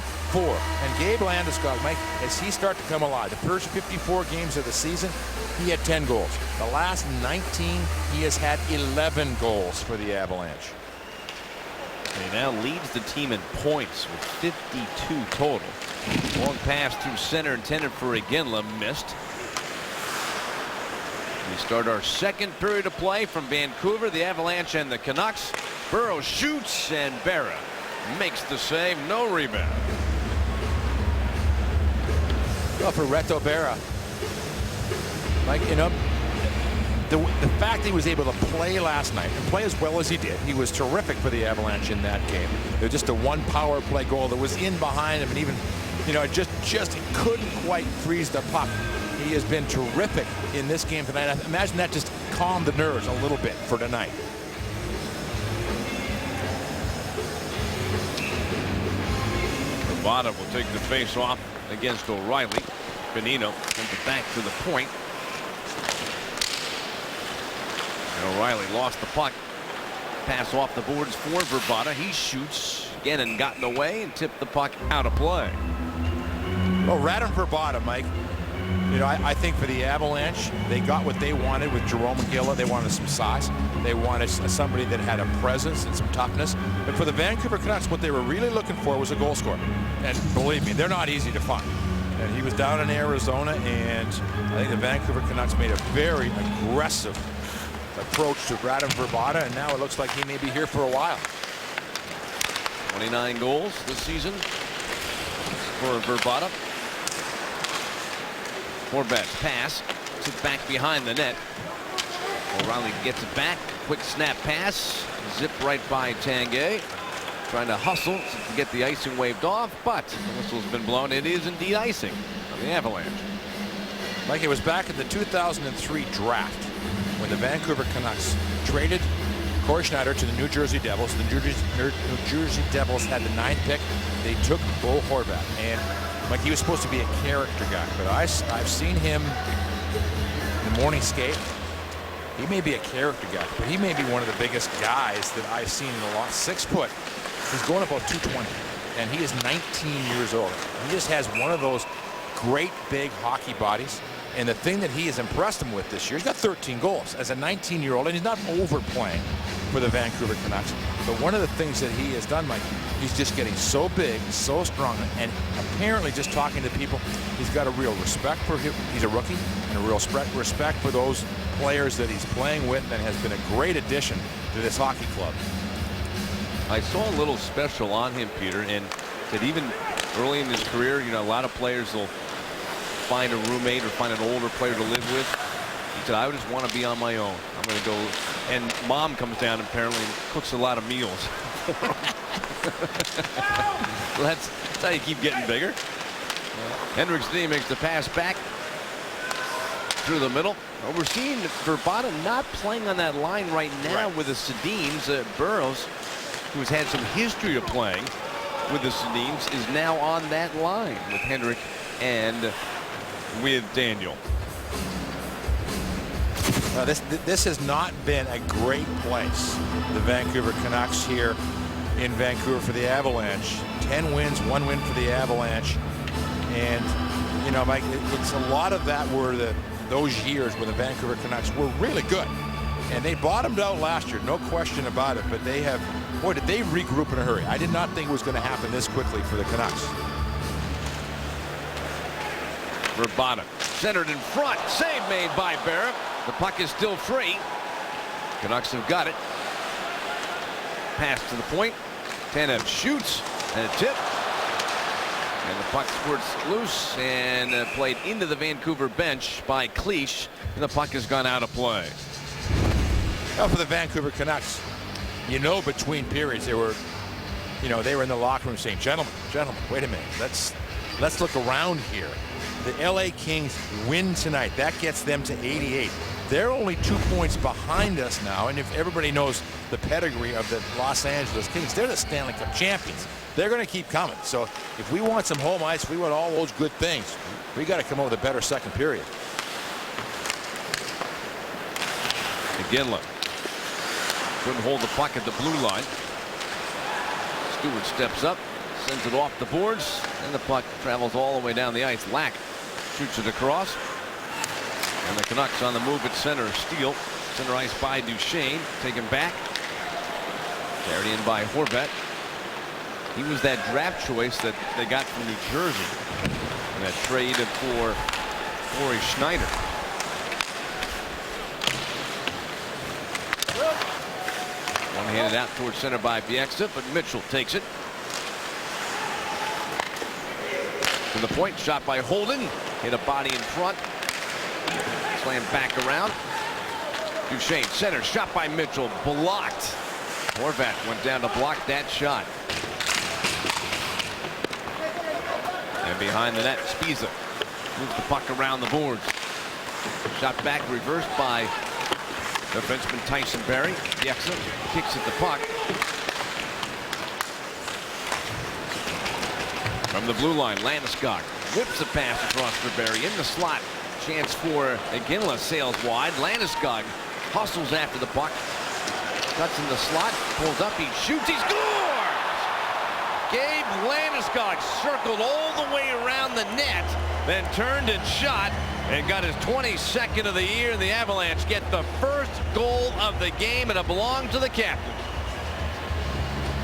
And Gabe Landeskog, Mike, as he starts to come alive, the first 54 games of the season, he had 10 goals. The last 19, he has had 11 goals for the Avalanche. He now leads the team in points with 52 total. Long pass through center intended for Iginla, missed. We start our second period of play from Vancouver, the Avalanche and the Canucks. Burrow shoots and Berra makes the save, no rebound. Well, for Reto Berra, Mike, you know, the fact that he was able to play last night and play as well as he did, he was terrific for the Avalanche in that game. It was just a one power play goal that was in behind him, and even, you know, just he couldn't quite freeze the puck. He has been terrific in this game tonight. I imagine that just calmed the nerves a little bit for tonight. Bada will take the face off against O'Reilly. Benino sends it back to the point. And O'Reilly lost the puck. Pass off the boards for Vrbata. He shoots again and got in the way and tipped the puck out of play. Well, Radim Vrbata, Mike, you know, I think for the Avalanche, they got what they wanted with Jarome Iginla. They wanted some size. They wanted somebody that had a presence and some toughness. But for the Vancouver Canucks, what they were really looking for was a goal scorer. And believe me, they're not easy to find. And he was down in Arizona, and I think the Vancouver Canucks made a very aggressive approach to Radim Vrbata, and now it looks like he may be here for a while. 29 goals this season for Vrbata. Horvat's pass, sits back behind the net. O'Reilly gets it back. Quick snap pass. Zip right by Tanguay. Trying to hustle to get the icing waved off, but the whistle's been blown. It is indeed icing on the Avalanche. Mike, it was back in the 2003 draft when the Vancouver Canucks traded Corey Schneider to the New Jersey Devils. The New Jersey Devils had the 9th pick. They took Bo Horvat, and Mike, he was supposed to be a character guy, but I've seen him in the morning skate. He may be a character guy, but he may be one of the biggest guys that I've seen in a lot. 6 foot. He's going about 220, and he is 19 years old. He just has one of those great big hockey bodies. And the thing that he has impressed him with this year, he's got 13 goals as a 19-year-old, and he's not overplaying for the Vancouver Canucks. But one of the things that he has done, Mike, he's just getting so big, so strong, and apparently just talking to people, he's got a real respect for him. He's a rookie, and a real respect for those players that he's playing with, and has been a great addition to this hockey club. I saw a little special on him, Peter, and that even early in his career, you know, a lot of players will find a roommate or find an older player to live with. He said, I just want to be on my own. I'm going to go. And Mom comes down apparently and cooks a lot of meals. Well, that's how you keep getting bigger. Henrik Sedin makes the pass back through the middle. Well, we're seeing Vrbata not playing on that line right now with the Sedins. Burroughs, who has had some history of playing with the Sedins, is now on that line with Henrik and with Daniel. This has not been a great place. The Vancouver Canucks here in Vancouver for the Avalanche. 10 wins, 1 win for the Avalanche. And, you know, Mike, it's a lot of that were those years where the Vancouver Canucks were really good. And they bottomed out last year, no question about it. But they have, boy, did they regroup in a hurry. I did not think it was going to happen this quickly for the Canucks. Vrbata centered in front. Save made by Barrett. The puck is still free. Canucks have got it. Pass to the point. Tanev shoots and a tip. And the puck squirts loose and played into the Vancouver bench by Cleach. And the puck has gone out of play. Now for the Vancouver Canucks, you know, between periods they were in the locker room saying, gentlemen, wait a minute. Let's look around here. The LA Kings win tonight. That gets them to 88. They're only 2 points behind us now, and if everybody knows the pedigree of the Los Angeles Kings, they're the Stanley Cup champions. They're going to keep coming. So if we want some home ice, we want all those good things, we got to come up with a better second period. Iginla couldn't hold the puck at the blue line. Stewart steps up, sends it off the boards, and the puck travels all the way down the ice. Lack shoots it across. And the Canucks on the move at center. Steele, center ice by Duchesne. Taken back. Carried in by Horvat. He was that draft choice that they got from New Jersey. And that trade for Corey Schneider. One-handed out towards center by Bieksa, but Mitchell takes it. To the point, shot by Holden. Hit a body in front. Slam back around. Duchesne center, shot by Mitchell, blocked. Horvat went down to block that shot. And behind the net, Spiza moves the puck around the boards. Shot back, reversed by defenseman Tyson Barrie. Bieksa kicks at the puck. From the blue line, Landeskog whips a pass across for Barrie in the slot. Chance for Iginla, sails wide. Landeskog hustles after the puck. Cuts in the slot, pulls up, he shoots, he scores! Gabe Landeskog circled all the way around the net, then turned and shot, and got his 22nd of the year. And the Avalanche get the first goal of the game, and it belongs to the captain.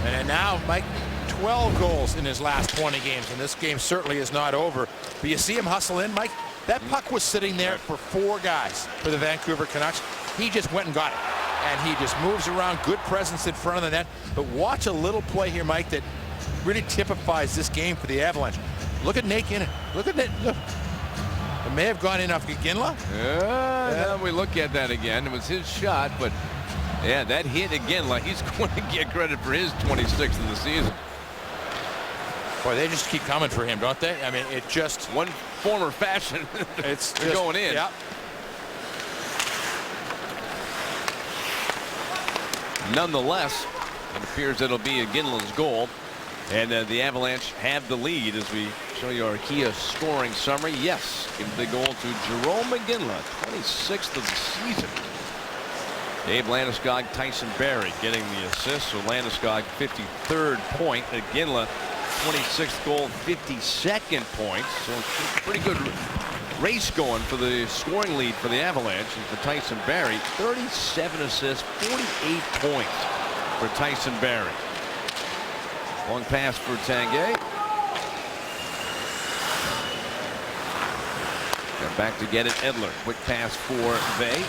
And now, Mike, 12 goals in his last 20 games, and this game certainly is not over. But you see him hustle in, Mike? That puck was sitting there for 4 guys for the Vancouver Canucks. He just went and got it. And he just moves around, good presence in front of the net. But watch a little play here, Mike, that really typifies this game for the Avalanche. Look at Nate Innan. Look at that. Look. It may have gone in off Iginla. Yeah, now we look at that again. It was his shot, but yeah, that hit Iginla. He's going to get credit for his 26th of the season. Boy, they just keep coming for him, don't they? I mean, it just... One former fashion. It's They're going in. Yeah. Nonetheless, it appears it'll be Iginla's goal. And the Avalanche have the lead as we show you our Kia scoring summary. Yes, give the goal to Jerome Iginla, 26th of the season. Gabe Landeskog, Tyson Barrie getting the assist. So Landeskog, 53rd point. Iginla, 26th goal, 52nd point. So pretty good race going for the scoring lead for the Avalanche. And for Tyson Barrie, 37 assists, 48 points for Tyson Barrie. Long pass for Tanguay. And back to get it, Edler. Quick pass for Vey.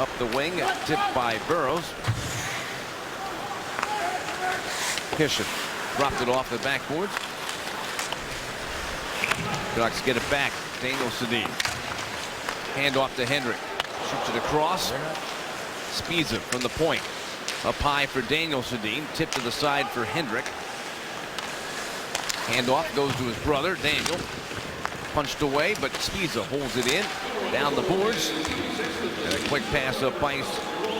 Up the wing, tipped by Burroughs. Kishin dropped it off the backboards. Canucks get it back. Daniel Sedin. Hand off to Hendrick. Shoots it across. Spiza from the point. Up high for Daniel Sedin. Tip to the side for Hendrick. Handoff goes to his brother, Daniel. Punched away, but Spiza holds it in. Down the boards. And a quick pass up ice.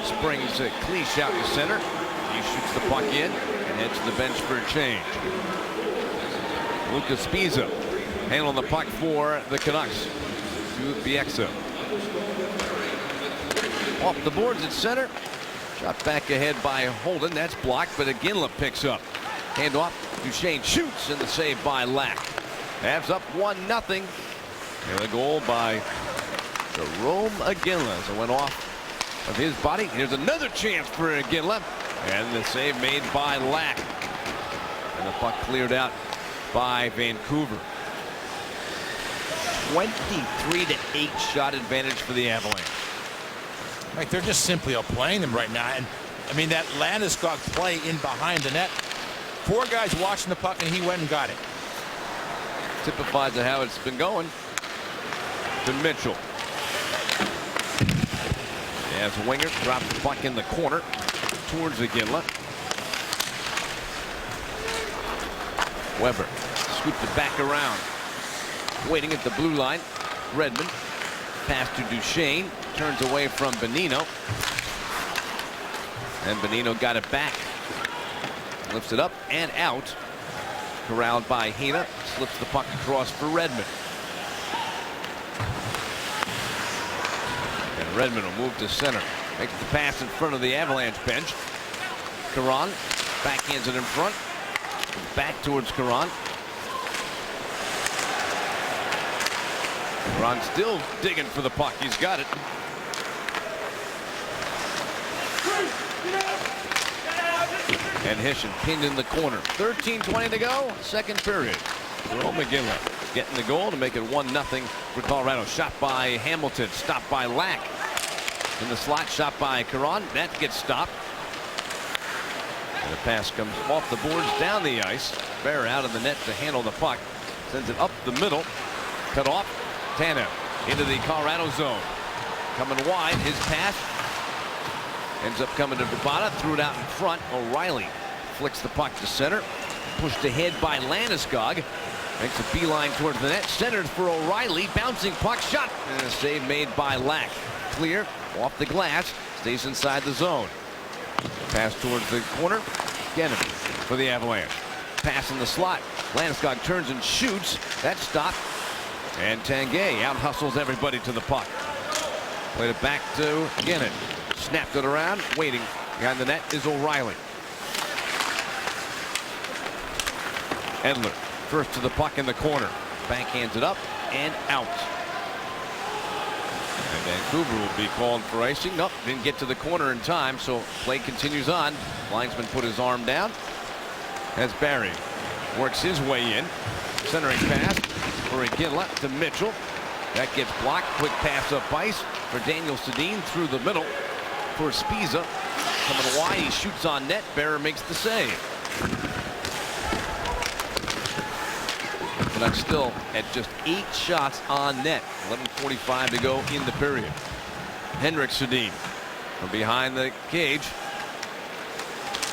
Springs Cleach out to center. He shoots the puck in and heads to the bench for a change. Lucas Spiza handling the puck for the Canucks. To Bieksa. Off the boards at center. Shot back ahead by Holden. That's blocked, but Iginla picks up. Hand off. Duchesne shoots, and the save by Lack. Avs up 1-0. And a goal by Jerome Iginla as it went off of his body. Here's another chance for Iginla, and the save made by Lack. And the puck cleared out by Vancouver. 23-8 shot advantage for the Avalanche. Like, they're just simply outplaying them right now. And I mean, that Landeskog play in behind the net. 4 guys watching the puck, and he went and got it. Typifies how it's been going. To Mitchell. As Winger drops the puck in the corner towards Iginla. Weber scoops it back around. Waiting at the blue line. Redmond. Pass to Duchesne. Turns away from Bonino. And Bonino got it back. Lifts it up and out. Corralled by Hina. Slips the puck across for Redmond. And Redmond will move to center. Makes the pass in front of the Avalanche bench. Caron backhands it in front. Back towards Caron. Caron still digging for the puck. He's got it. And Hishon pinned in the corner. 13:20 to go. Second period. Jerome Iginla getting the goal to make it 1-0 for Colorado. Shot by Hamilton. Stopped by Lack. In the slot. Shot by Caron. That gets stopped. And the pass comes off the boards down the ice. Bear out of the net to handle the puck. Sends it up the middle. Cut off. Tanev into the Colorado zone. Coming wide. His pass ends up coming to Vrbata. Threw it out in front. O'Reilly flicks the puck to center. Pushed ahead by Landeskog. Makes a beeline towards the net. Centered for O'Reilly. Bouncing puck shot. And a save made by Lack. Clear off the glass. Stays inside the zone. Pass towards the corner. Gennady for the Avalanche. Pass in the slot. Landeskog turns and shoots. That's stopped. And Tanguay out hustles everybody to the puck. Played it back to Gennady. Snapped it around. Waiting behind the net is O'Reilly. Edler first to the puck in the corner. Backhands it up and out. And Vancouver will be called for icing. Nope, didn't get to the corner in time, so play continues on. Linesman put his arm down. As Barry works his way in. Centering pass for Iginla to Mitchell. That gets blocked. Quick pass up ice for Daniel Sedin through the middle for Spiza. Coming wide, he shoots on net. Bearer makes the save. And I'm still at just 8 shots on net. 11:45 to go in the period. Henrik Sedin from behind the cage.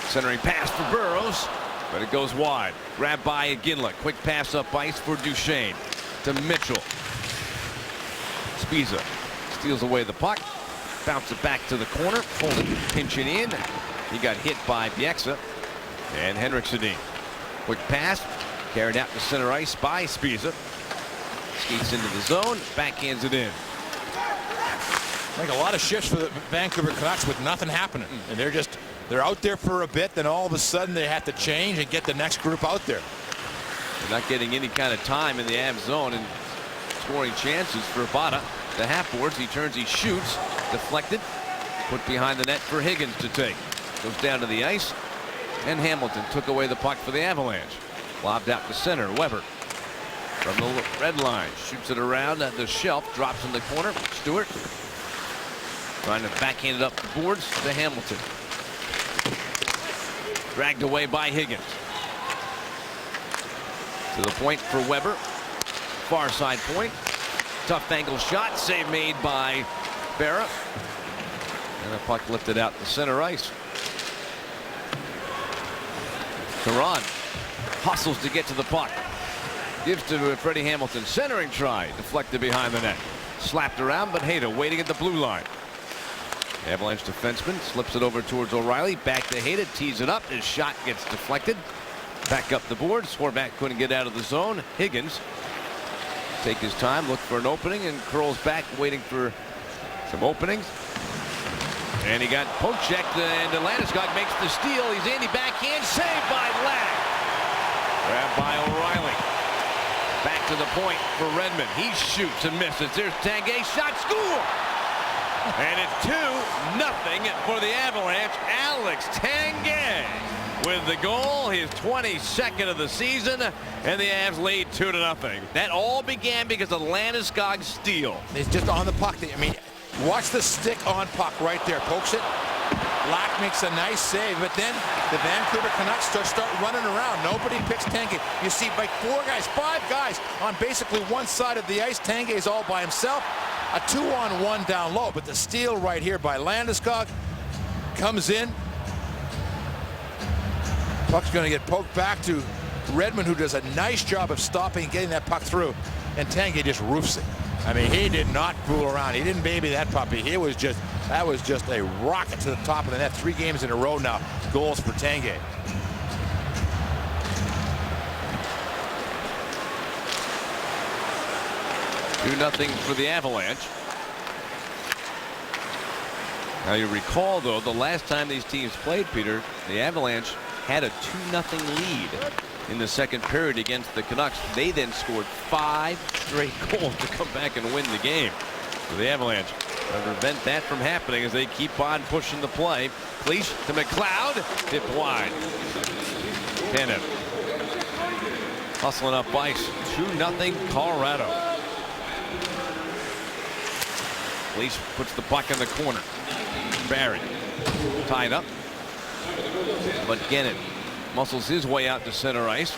Centering pass for Burrows, but it goes wide. Grabbed by Iginla. Quick pass up ice for Duchesne to Mitchell. Spiza steals away the puck. Bounce it back to the corner. Holden pinching in. He got hit by Bieksa. And Henrik Sedin. Quick pass. Carried out to center ice by Spiza. Skates into the zone. Backhands it in. Like a lot of shifts for the Vancouver Canucks with nothing happening. And they're out there for a bit. Then all of a sudden they have to change and get the next group out there. They're not getting any kind of time in the Avs zone and scoring chances for Vrbata. The half boards. He turns. He shoots. Deflected. Put behind the net for Higgins to take. Goes down to the ice. And Hamilton took away the puck for the Avalanche. Lobbed out to center. Weber from the red line. Shoots it around at the shelf. Drops in the corner. Stewart trying to backhand it up the boards to Hamilton. Dragged away by Higgins. To the point for Weber. Far side point. Tough angle shot. Save made by Berra. And the puck lifted out to center ice. Caron hustles to get to the puck. Gives to Freddie Hamilton. Centering try. Deflected behind the net. Slapped around, but Hayda waiting at the blue line. Avalanche defenseman slips it over towards O'Reilly. Back to Hayda. Tees it up. His shot gets deflected. Back up the board. Swarback couldn't get out of the zone. Higgins take his time, look for an opening, and curls back, waiting for some openings. And he got poke checked, and Landeskog makes the steal. He's in, he backhand, saved by Ladd. Grabbed by O'Reilly. Back to the point for Redmond. He shoots and misses. There's Tanguay, shot, score! And it's 2-0 for the Avalanche. Alex Tanguay with the goal, his 22nd of the season, and the Avs lead 2-0. That all began because of Landeskog's steal. He's just on the puck. I mean, watch the stick on puck right there. Pokes it. Lack makes a nice save, but then the Vancouver Canucks start running around. Nobody picks Tanguay. You see, like 5 guys on basically one side of the ice. Tanguay's all by himself. A 2-on-1 down low, but the steal right here by Landeskog comes in. Puck's going to get poked back to Redmond, who does a nice job of stopping and getting that puck through, and Tanguay just roofs it. I mean, he did not fool around. He didn't baby that puppy. That was just a rocket to the top of the net. 3 games in a row now, goals for Tanguay. Nothing for the Avalanche. Now you recall, though, the last time these teams played, Peter, the Avalanche had a 2-0 lead in the second period against the Canucks. They then scored 5 straight goals to come back and win the game. So the Avalanche prevent that from happening as they keep on pushing the play. Cleach to McLeod, tipped wide. Tanev hustling up ice. 2-0 Colorado. Cleach puts the puck in the corner. Barry tied up, but Gennett muscles his way out to center ice,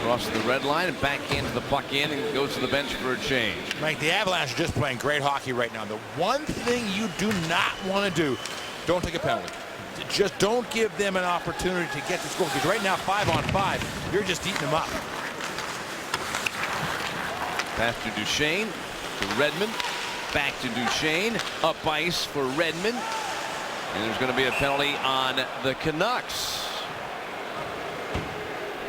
crosses the red line, and backhands the puck in and goes to the bench for a change. Mike, the Avalanche are just playing great hockey right now. The one thing you do not want to do, don't take a penalty. Just don't give them an opportunity to get this goal, because right now 5-on-5, you're just eating them up. Pass to Duchesne, to Redmond. Back to Duchesne, up ice for Redmond, and there's going to be a penalty on the Canucks.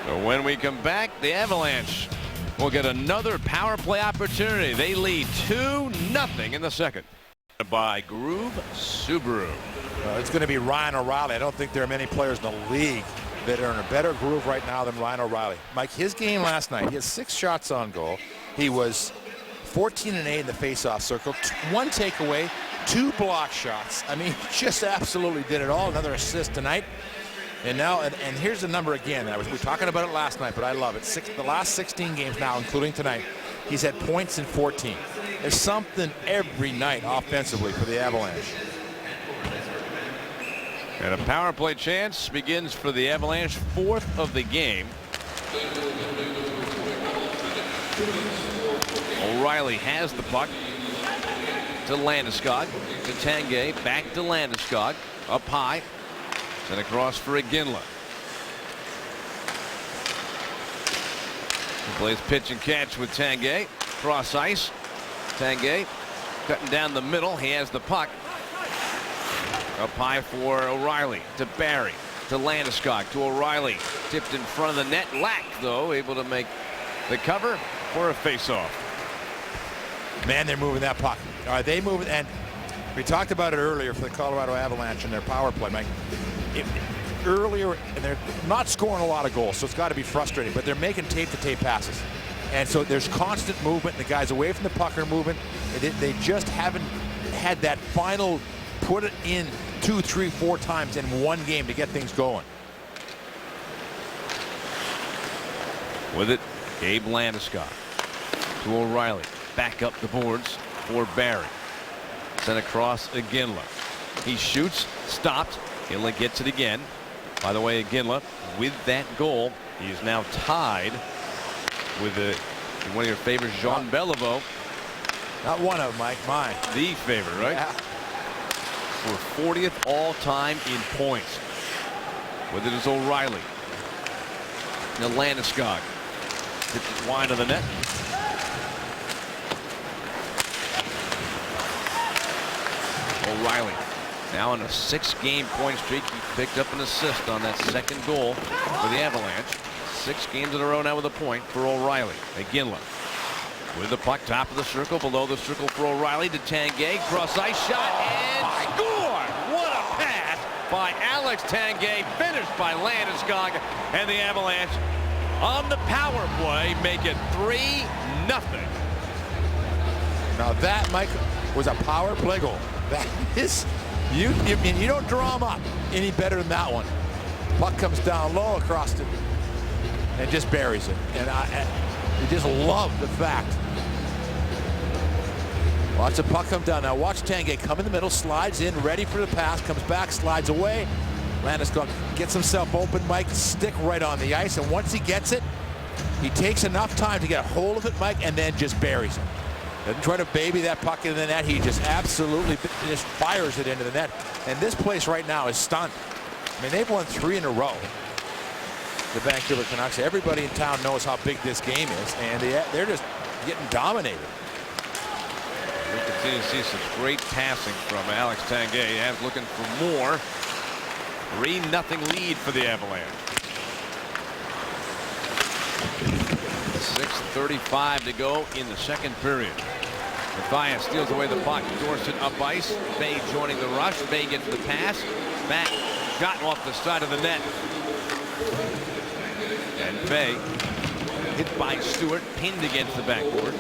So when we come back, the Avalanche will get another power play opportunity. They lead 2-0 in the second. By Groove Subaru. It's going to be Ryan O'Reilly. I don't think there are many players in the league that are in a better groove right now than Ryan O'Reilly. Mike, his game last night, he had 6 shots on goal. He was 14-8 in the face-off circle, 1 takeaway, 2 block shots. I mean, just absolutely did it all. Another assist tonight. And now, and here's the number again. We were talking about it last night, but I love it. The last 16 games now, including tonight, he's had points in 14. There's something every night offensively for the Avalanche. And a power play chance begins for the Avalanche, 4th of the game. O'Reilly has the puck to Landeskog, to Tanguay, back to Landeskog, up high, sent across for Iginla. He plays pitch and catch with Tanguay, cross ice. Tanguay cutting down the middle. He has the puck. Up high for O'Reilly, to Barry, to Landeskog, to O'Reilly, tipped in front of the net. Lack, though, able to make the cover for a face-off. Man, they're moving that puck. Are they moving? And we talked about it earlier for the Colorado Avalanche and their power play, Mike. Earlier, and they're not scoring a lot of goals, so it's got to be frustrating, but they're making tape-to-tape passes. And so there's constant movement. The guys away from the puck are moving. They just haven't had that final put it in 2, 3, 4 times in one game to get things going. With it, Gabe Landeskog to O'Reilly. Back up the boards for Barry. Sent across Iginla. He shoots, stopped. Iginla gets it again. By the way, Iginla, with that goal, he is now tied with one of your favorites, Jean Beliveau, Not one of them, Mike. Mine. The favorite, right? Yeah. For 40th all-time in points. With it is O'Reilly. Now Landeskog hits it wide of the net. O'Reilly now on a 6-game point streak. He picked up an assist on that second goal for the Avalanche. 6 games in a row now with a point for O'Reilly. Iginla with the puck, top of the circle, below the circle for O'Reilly to Tanguay. Cross ice shot and score! What a pass by Alex Tanguay, finished by Landeskog, and the Avalanche on the power play make it 3-0. Now that, Mike, was a power play goal. That is, you don't draw them up any better than that one. Puck comes down low across it and just buries it. And you just love the fact. Watch the puck come down. Now watch Tanguay come in the middle, slides in, ready for the pass, comes back, slides away. Landeskog gets himself open, Mike, stick right on the ice, and once he gets it, he takes enough time to get a hold of it, Mike, and then just buries it. Doesn't try to baby that puck into the net. He just absolutely just fires it into the net. And this place right now is stunned. I mean, they've won 3 in a row. The Vancouver Canucks. Everybody in town knows how big this game is, and they're just getting dominated. We continue to see some great passing from Alex Tanguay. Avs looking for more. 3-0 lead for the Avalanche. 6:35 to go in the second period. Mathias steals away the puck. Dorsett up ice. Bay joining the rush. Bay gets the pass. Back shot off the side of the net. And Bay hit by Stewart, pinned against the backboard.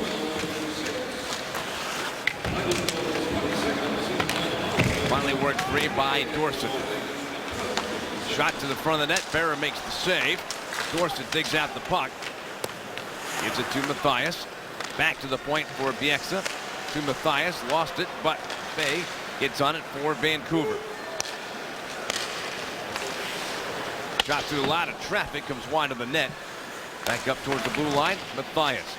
Finally worked free by Dorsett. Shot to the front of the net. Berra makes the save. Dorsett digs out the puck. Gives it to Mathias. Back to the point for Bieksa. To Mathias. Lost it, but Bay gets on it for Vancouver. Shot through a lot of traffic. Comes wide of the net. Back up towards the blue line. Mathias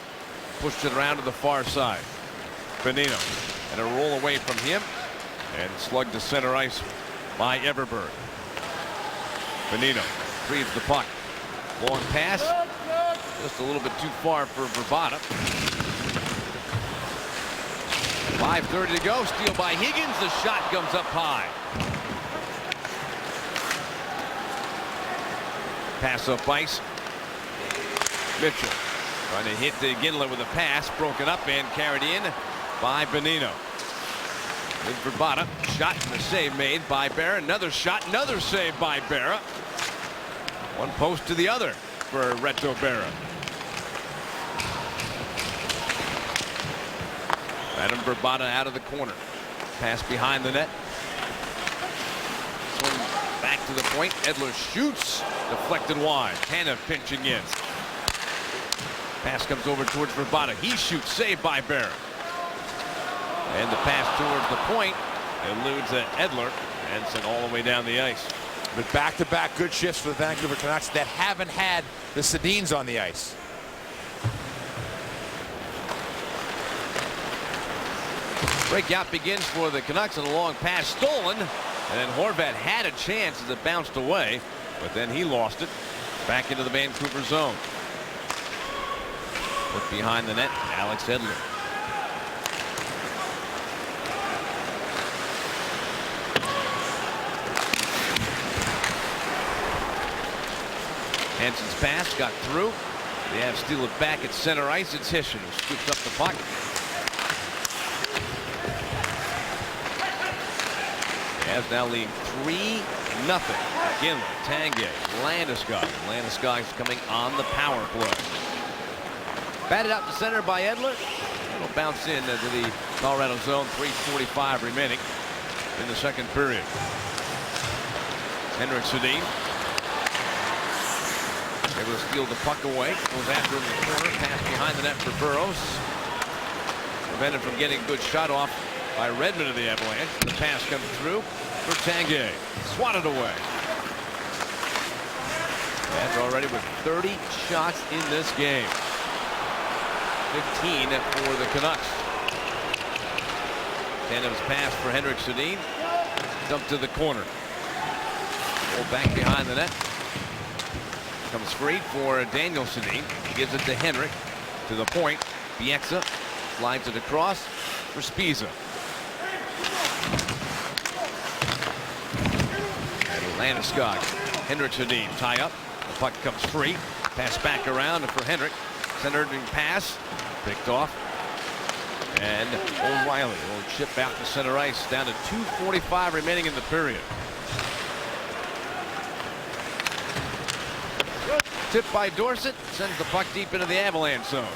pushed it around to the far side. Bonino. And a roll away from him. And slugged to center ice by Everberg. Bonino retrieves the puck. Long pass. Just a little bit too far for Vrbata. 5:30 to go. Steal by Higgins. The shot comes up high. Pass up ice. Mitchell trying to hit the Iginla with a pass. Broken up and carried in by Bonino. With Vrbata. Shot and a save made by Berra. Another shot. Another save by Berra. One post to the other for Reto Berra. Adam Vrbata out of the corner. Pass behind the net. Swing back to the point. Edler shoots. Deflected wide. Tanev pinching in. Pass comes over towards Vrbata. He shoots. Saved by Berra. And the pass towards the point eludes Edler and sent all the way down the ice. But back-to-back good shifts for the Vancouver Canucks that haven't had the Sedins on the ice. Breakout begins for the Canucks and a long pass stolen. And then Horvat had a chance as it bounced away, but then he lost it back into the Vancouver zone. Put behind the net, Alex Edler. Hansen's pass got through. The Avs steal it back at center ice. It's Hischier who scoops up the puck. The Avs now lead 3-0. Again, Tanguay, Landeskog. Landeskog's coming on the power play. Batted out to center by Edler. It'll bounce in to the Colorado zone. 3:45 remaining in the second period. Henrik Sedin able to steal the puck away. Goes after him in the corner. Pass behind the net for Burrows. Prevented from getting a good shot off by Redmond of the Avalanche. The pass comes through for Tanguay. Swatted away. Avs already with 30 shots in this game. 15 for the Canucks. Tandem's pass for Henrik Sedin. Dump to the corner. Pulled back behind the net. Comes free for Daniel Sedin. He gives it to Henrik. To the point. Bieksa slides it across for Spiza. Landeskog. Henrik Sedin tie up. The puck comes free. Pass back around for Henrik. Centered pass. Picked off. And O'Reilly will chip out to center ice. Down to 2:45 remaining in the period. Tipped by Dorsett. Sends the puck deep into the Avalanche zone.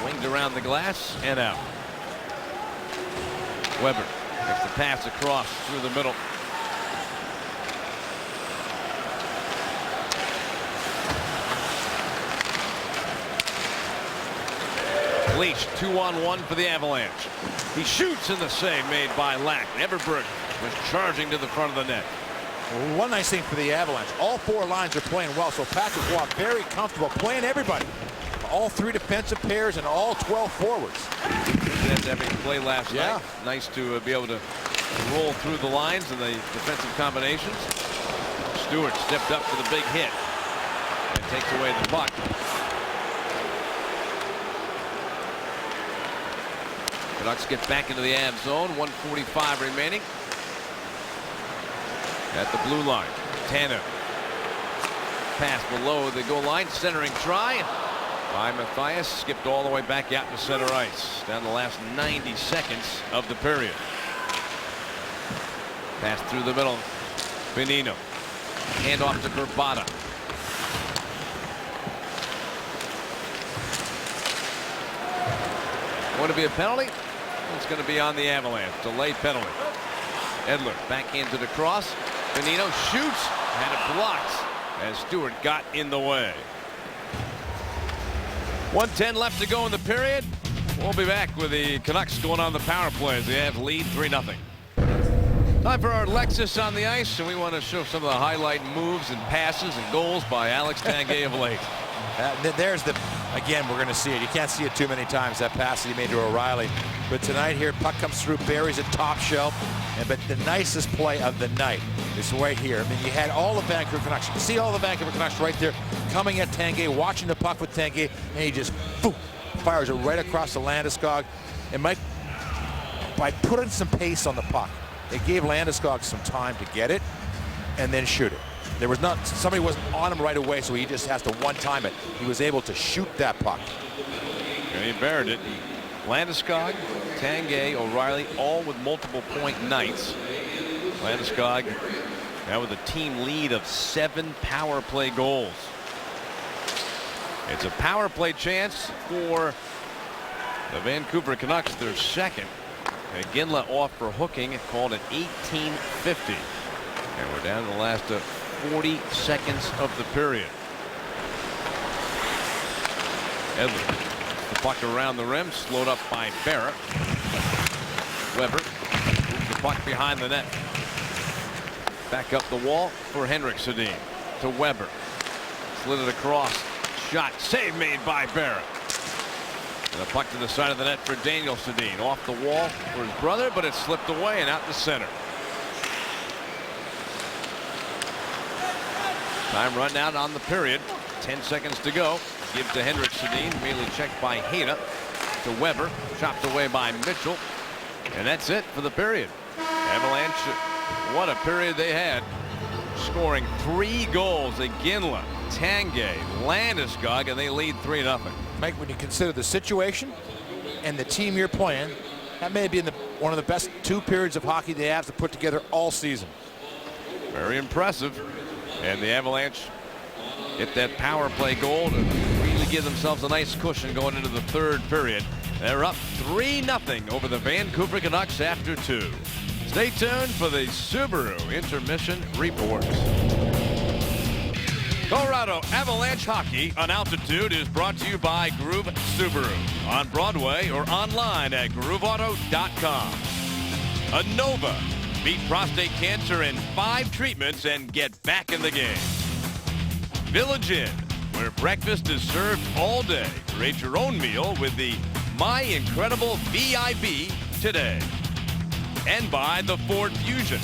Winged around the glass and out. Weber makes the pass across through the middle. Leach 2-on-1 for the Avalanche. He shoots in the save made by Lack. Everberg was charging to the front of the net. Well, one nice thing for the Avalanche, all four lines are playing well, so Patrick Roy very comfortable playing everybody. All three defensive pairs and all 12 forwards. That's having play last night. Nice to be able to roll through the lines and the defensive combinations. Stewart stepped up for the big hit and takes away the puck. Canucks get back into the Avs zone. 1:45 remaining. At the blue line. Tanev. Pass below the goal line. Centering try by Mathias. Skipped all the way back out to center ice. Down the last 90 seconds of the period. Pass through the middle. Benino. Hand off to Verbata. Going to be a penalty? It's going to be on the Avalanche. Delayed penalty. Edler back into the cross. Benino shoots and it blocks as Stewart got in the way. 1:10 left to go in the period. We'll be back with the Canucks going on the power play as they have lead 3-0. Time for our Lexus on the ice, and we want to show some of the highlight moves and passes and goals by Alex Tanguay of late. There's the, again, we're going to see it. You can't see it too many times, that pass that he made to O'Reilly. But tonight here, puck comes through, buries it top shelf. But the nicest play of the night is right here. I mean, you had all the Vancouver Canucks. You can see all the Vancouver Canucks right there coming at Tanguay, watching the puck with Tanguay, and he just boom, fires it right across the Landeskog. And Mike, by putting some pace on the puck, it gave Landeskog some time to get it and then shoot it. There was not, somebody wasn't on him right away, so he just has to one-time it. He was able to shoot that puck. And he buried it. Landeskog, Tanguay, O'Reilly, all with multiple point nights. Landeskog now with a team lead of 7 power play goals. It's a power play chance for the Vancouver Canucks, their second. And Ginla off for hooking, called at 18:50. And we're down to the last 40 seconds of the period. Edler. The puck around the rim, slowed up by Barrett. Weber moves the puck behind the net. Back up the wall for Henrik Sedin to Weber. Slid it across. Shot. Save made by Barrett. And the puck to the side of the net for Daniel Sedin. Off the wall for his brother, but it slipped away and out to center. Time run out on the period. 10 seconds to go. Give to Henrik Sedin. Immediately checked by Hayda. To Weber. Chopped away by Mitchell. And that's it for the period. Avalanche, what a period they had. Scoring 3 goals. Ginla, Tanguay, Landeskog, and they lead 3-0. Mike, when you consider the situation and the team you're playing, that may be one of the best 2 periods of hockey the Avs have put together all season. Very impressive. And the Avalanche hit that power play goal to really give themselves a nice cushion going into the 3rd period. They're up 3-0 over the Vancouver Canucks after 2. Stay tuned for the Subaru intermission reports. Colorado Avalanche hockey on altitude is brought to you by Groove Subaru on Broadway or online at grooveauto.com. Anova. Beat prostate cancer in 5 treatments and get back in the game. Village Inn, where breakfast is served all day. Create your own meal with the My Incredible VIB today. And by the Ford Fusion,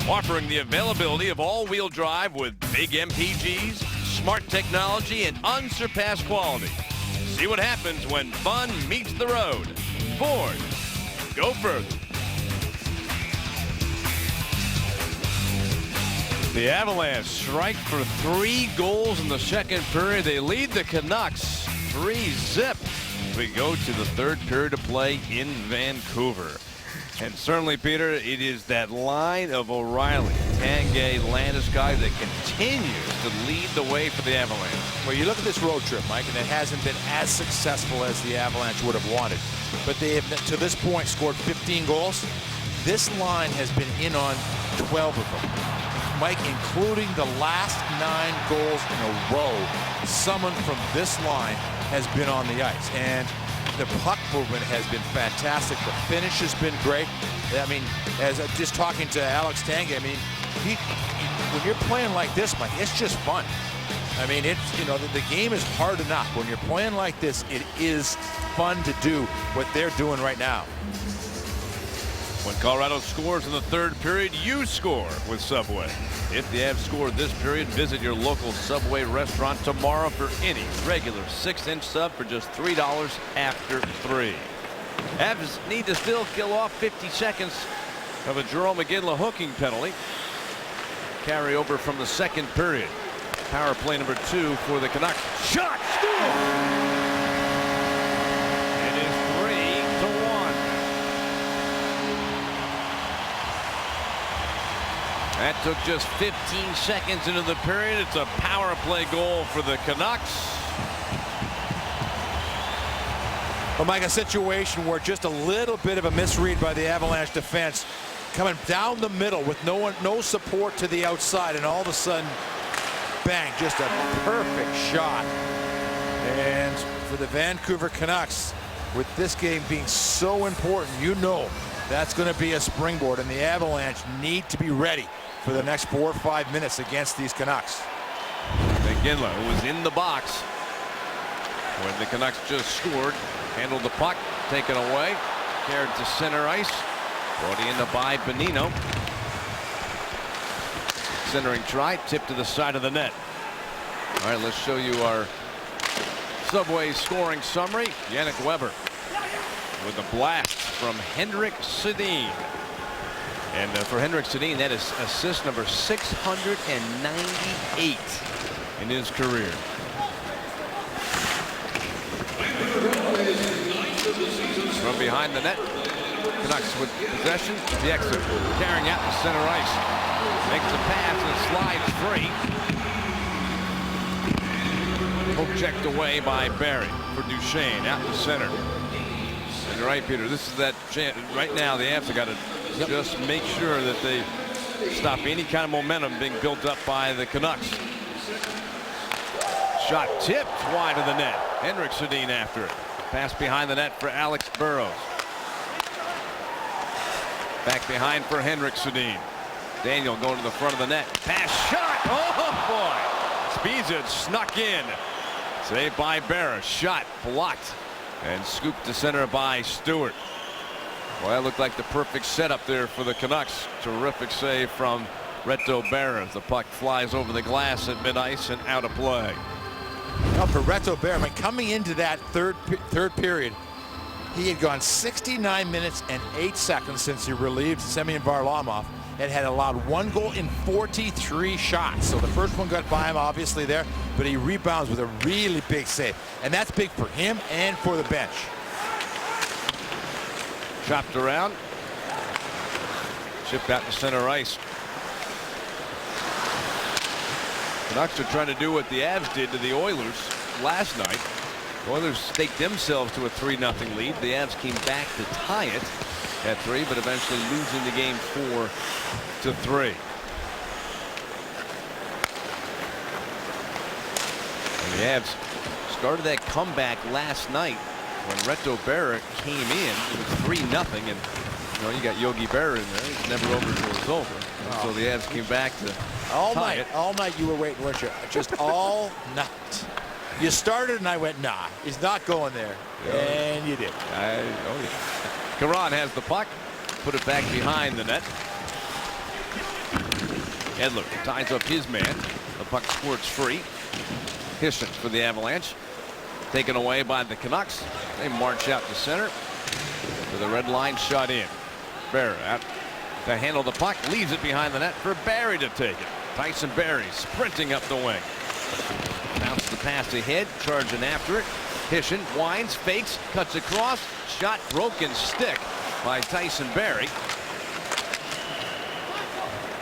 offering the availability of all-wheel drive with big MPGs, smart technology, and unsurpassed quality. See what happens when fun meets the road. Ford, go further. The Avalanche strike for 3 goals in the second period. They lead the Canucks 3-0. We go to the third period of play in Vancouver. And certainly, Peter, it is that line of O'Reilly, Tanguay, Landeskog that continues to lead the way for the Avalanche. Well, you look at this road trip, Mike, and it hasn't been as successful as the Avalanche would have wanted. But they have, to this point, scored 15 goals. This line has been in on 12 of them. Mike, including the last 9 goals in a row, someone from this line has been on the ice. And the puck movement has been fantastic. The finish has been great. I mean, as just talking to Alex Tanguay, I mean, when you're playing like this, Mike, it's just fun. I mean, it's, you know, the game is hard enough. When you're playing like this, it is fun to do what they're doing right now. When Colorado scores in the third period, you score with Subway. If the Avs scored this period, visit your local Subway restaurant tomorrow for any regular 6-inch sub for just $3 after 3. Avs need to still kill off 50 seconds of a Jarome Iginla hooking penalty. Carry over from the second period. Power play number 2 for the Canucks. Shot! Score! That took just 15 seconds into the period. It's a power play goal for the Canucks. Well, Mike, a situation where just a little bit of a misread by the Avalanche defense, coming down the middle with no support to the outside, and all of a sudden, bang, just a perfect shot. And for the Vancouver Canucks, with this game being so important, you know that's going to be a springboard, and the Avalanche need to be ready for the next 4 or 5 minutes against these Canucks. Iginla, who was in the box when the Canucks just scored, handled the puck, taken away, carried to center ice, brought in by Bonino. Centering try, tipped to the side of the net. All right, let's show you our Subway scoring summary. Yannick Weber with a blast from Henrik Sedin. And for Henrik Sedin, that is assist number 698 in his career. From behind the net, Canucks with possession. The exit, carrying out to center ice. Makes a pass and slides free. Poke checked away by Barry for Duchesne out to center. And you're right, Peter. This is that chance. Right now, the Avs have got to just make sure that they stop any kind of momentum being built up by the Canucks. Shot tipped wide of the net. Henrik Sedin after it. Pass behind the net for Alex Burrows. Back behind for Henrik Sedin. Daniel going to the front of the net. Pass shot. Oh boy. Spezza snuck in. Saved by Barra. Shot blocked and scooped to center by Stewart. Well, that looked like the perfect setup there for the Canucks. Terrific save from Reto Berra as the puck flies over the glass at mid-ice and out of play. Now for Reto Berra, coming into that third period, he had gone 69 minutes and 8 seconds since he relieved Semyon Varlamov and had allowed 1 goal in 43 shots. So the first one got by him, obviously, there, but he rebounds with a really big save. And that's big for him and for the bench. Chopped around. Chipped out to center ice. Canucks are trying to do what the Avs did to the Oilers last night. The Oilers staked themselves to a 3-0 lead. The Avs came back to tie it at 3, but eventually losing the game 4-3. And the Avs started that comeback last night when Reto Berra came in. It was 3-0, and you know, you got Yogi Berra in there. It's never over until it's over. And so the Avs came back to all tie night. it. All night you were waiting, weren't you? Just all night. You started, and I went, nah, he's not going there. Yeah. And you did. Oh, yeah. Caron has the puck. Put it back behind the net. Edler ties up his man. The puck squirts free. Hisson for the Avalanche. Taken away by the Canucks. They march out to center. With a red line shot in. Barrie out to handle the puck. Leaves it behind the net for Barrie to take it. Tyson Barrie sprinting up the wing. Bounce the pass ahead. Charging after it. Hisson winds, fakes, cuts across. Shot broken stick by Tyson Barrie.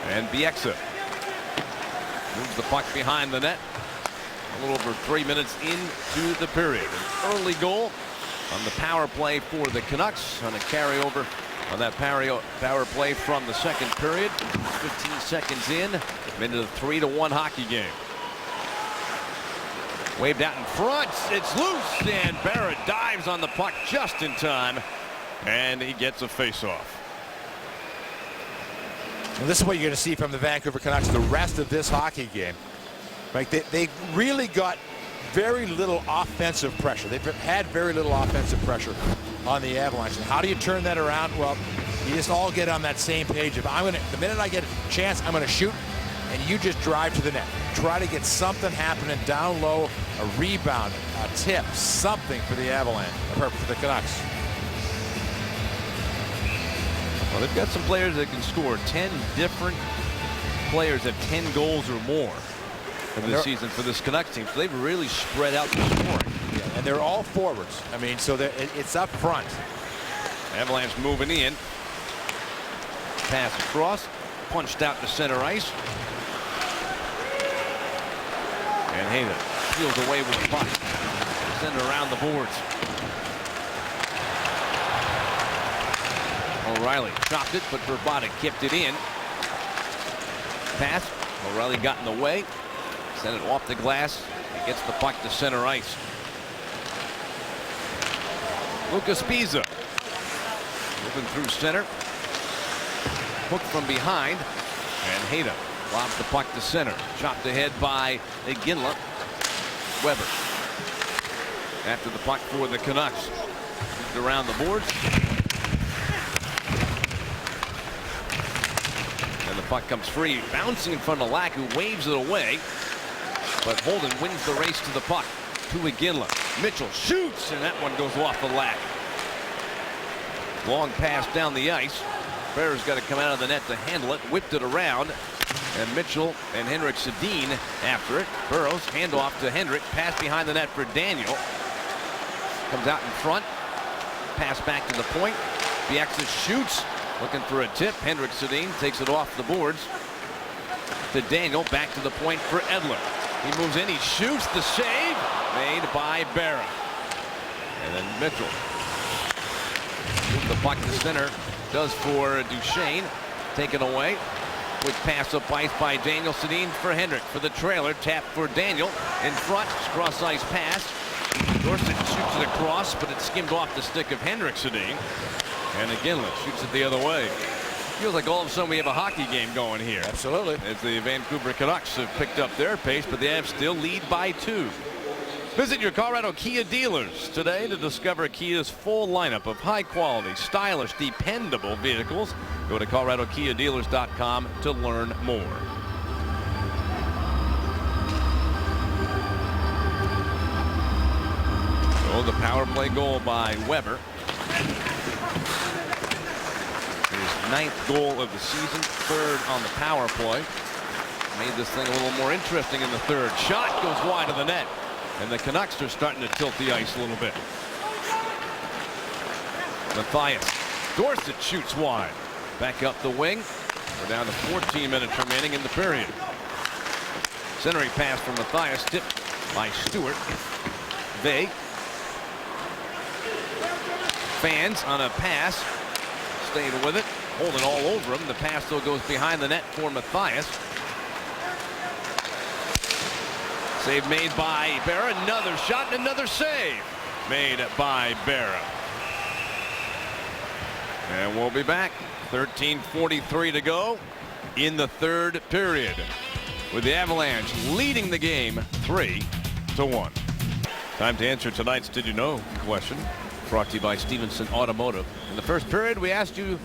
And Bieksa moves the puck behind the net. A little over 3 minutes into the period. An early goal on the power play for the Canucks on a carryover on that power play from the second period. 15 seconds in into the 3-1 hockey game. Waved out in front. It's loose, and Barrie dives on the puck just in time, and he gets a face-off. And this is what you're going to see from the Vancouver Canucks the rest of this hockey game. Like they really got very little offensive pressure. They've had very little offensive pressure on the Avalanche. And how do you turn that around? Well, you just all get on that same page of the minute I get a chance, I'm going to shoot, and you just drive to the net. Try to get something happening down low, a rebound, a tip, something for the Avalanche, for the Canucks. Well, they've got some players that can score. 10 different players have 10 goals or more in this season for this Canucks team. So they've really spread out the scoring. Yeah, and they're all forwards. I mean, so it's up front. Avalanche moving in. Pass across. Punched out to center ice. And Hayden peels away with the puck. Send it around the boards. O'Reilly chopped it, but Verbata kept it in. Pass. O'Reilly got in the way. Sent it off the glass. He gets the puck to center ice. Lucas Pisa moving through center. Hooked from behind. And Hayden lobs the puck to center. Chopped ahead by Iginla. Weber. After the puck for the Canucks. Moved around the boards. And the puck comes free. Bouncing in front of Lack, who waves it away. But Holden wins the race to the puck. To Iginla. Mitchell shoots, and that one goes off the Lack. Long pass down the ice. Bear's got to come out of the net to handle it. Whipped it around. And Mitchell and Henrik Sedin after it. Burrows handoff to Hendrick. Pass behind the net for Daniel. Comes out in front. Pass back to the point. Bieksa shoots. Looking for a tip. Henrik Sedin takes it off the boards. To Daniel. Back to the point for Edler. He moves in. He shoots. The save made by Barrie. And then Mitchell. Moves the puck to center. Does for Duchesne. Taken away. Quick pass up ice by Daniel Sedin for Hendrick for the trailer. Tap for Daniel. In front. Cross ice pass. Dorsett shoots it across, but it skimmed off the stick of Henrik Sedin. And Iginla shoots it the other way. Feels like all of a sudden we have a hockey game going here. Absolutely. As the Vancouver Canucks have picked up their pace, but they have still lead by 2. Visit your Colorado Kia dealers today to discover Kia's full lineup of high-quality, stylish, dependable vehicles. Go to ColoradoKiaDealers.com to learn more. So the power play goal by Weber. His 9th goal of the season, 3rd on the power play. Made this thing a little more interesting in the 3rd. Shot goes wide of the net. And the Canucks are starting to tilt the ice a little bit. Mathias. Dorsett shoots wide. Back up the wing. We're down to 14 minutes remaining in the period. Centering pass from Mathias. Tipped by Stewart. Vay. Fans on a pass. Staying with it. Holding all over him. The pass still goes behind the net for Mathias. Save made by Barrie. Another shot and another save made by Barrie. And we'll be back. 13:43 to go in the 3rd period, with the Avalanche leading the game 3-1. Time to answer tonight's Did You Know question. Brought to you by Stevenson Automotive. In the first period, we asked you,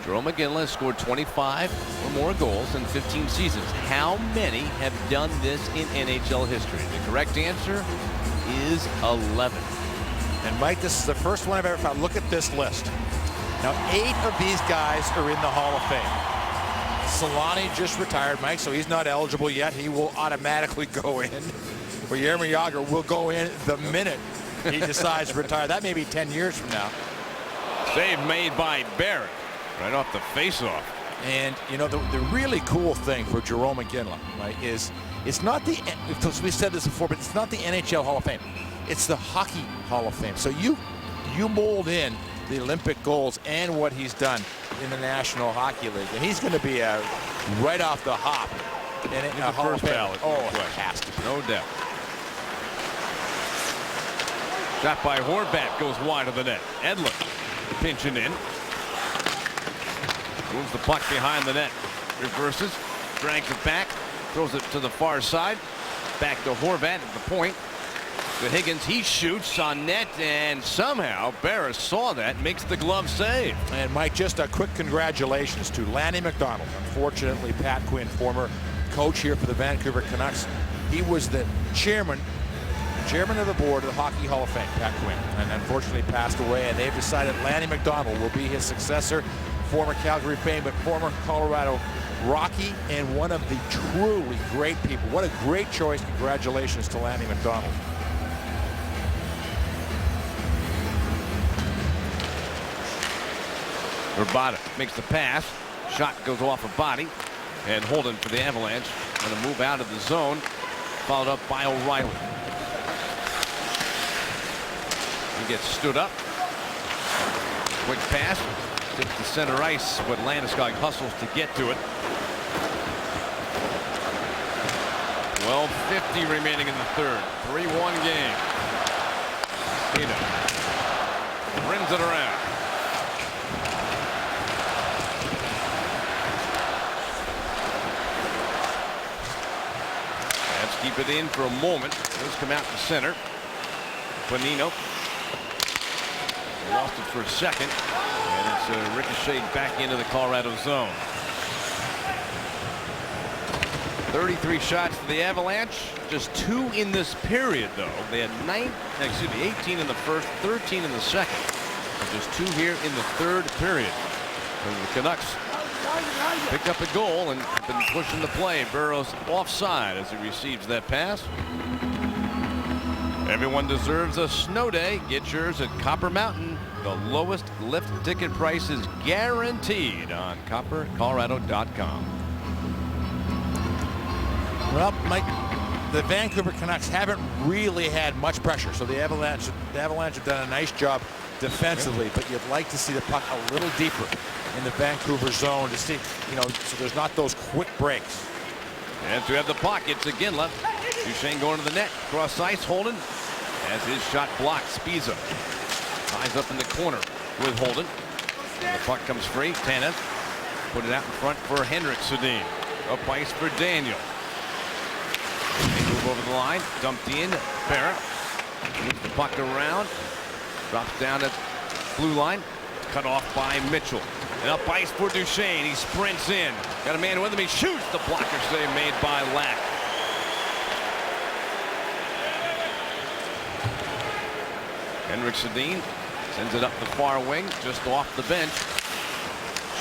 Jarome Iginla has scored 25 or more goals in 15 seasons. How many have done this in NHL history? The correct answer is 11. And Mike, this is the first one I've ever found. Look at this list. Now, 8 of these guys are in the Hall of Fame. Solani just retired, Mike, so he's not eligible yet. He will automatically go in. But Jaromir Jagr will go in the minute he decides to retire. That may be 10 years from now. Save made by Barrett. Right off the faceoff. And, you know, the really cool thing for Jarome Iginla, right, is it's not the, because we said this before, but it's not the NHL Hall of Fame. It's the Hockey Hall of Fame. So you mold in the Olympic goals and what he's done in the National Hockey League. And he's going to be right off the hop. And the first ballot. Oh, it has to be. No doubt. Shot by Horvat goes wide of the net. Edler pinching in. Moves the puck behind the net. Reverses. Drags it back. Throws it to the far side. Back to Horvat at the point. To Higgins. He shoots on net. And somehow Barras saw that. Makes the glove save. And Mike, just a quick congratulations to Lanny McDonald. Unfortunately, Pat Quinn, former coach here for the Vancouver Canucks. He was the chairman of the board of the Hockey Hall of Fame, Pat Quinn, and unfortunately passed away, and they've decided Lanny McDonald will be his successor. Former Calgary fame, but former Colorado Rocky, and one of the truly great people. What a great choice. Congratulations to Lanny McDonald. Urbata makes the pass. Shot goes off a body. And Holden for the Avalanche. Going to move out of the zone. Followed up by O'Reilly. He gets stood up. Quick pass. Tips to center ice, but Landeskog hustles to get to it. 12:50 remaining in the third. 3-1 game. Pino brings it around. Let's keep it in for a moment. Let's come out to center. Bonino lost it for a second, and it's ricocheted back into the Colorado zone. 33 shots for the Avalanche, just 2 in this period, though. They had 18 in the first, 13 in the second, and just 2 here in the third period. And the Canucks picked up a goal and been pushing the play. Burrows offside as he receives that pass. Everyone deserves a snow day. Get yours at Copper Mountain. The lowest lift ticket price is guaranteed on coppercolorado.com. Well, Mike, the Vancouver Canucks haven't really had much pressure, so the Avalanche have done a nice job defensively, but you'd like to see the puck a little deeper in the Vancouver zone to see, you know, so there's not those quick breaks. And to have the puck, it's Iginla. Duchesne going to the net. Cross ice, Holden as his shot blocked. Spiza ties up in the corner with Holden. And the puck comes free. Tanev put it out in front for Henrik Sedin. Up ice for Daniel. They move over the line. Dumped in. Barrett moves the puck around. Drops down at blue line. Cut off by Mitchell. And up ice for Duchesne. He sprints in. Got a man with him. He shoots. The blocker save made by Lack. Henrik Sedin sends it up the far wing, just off the bench.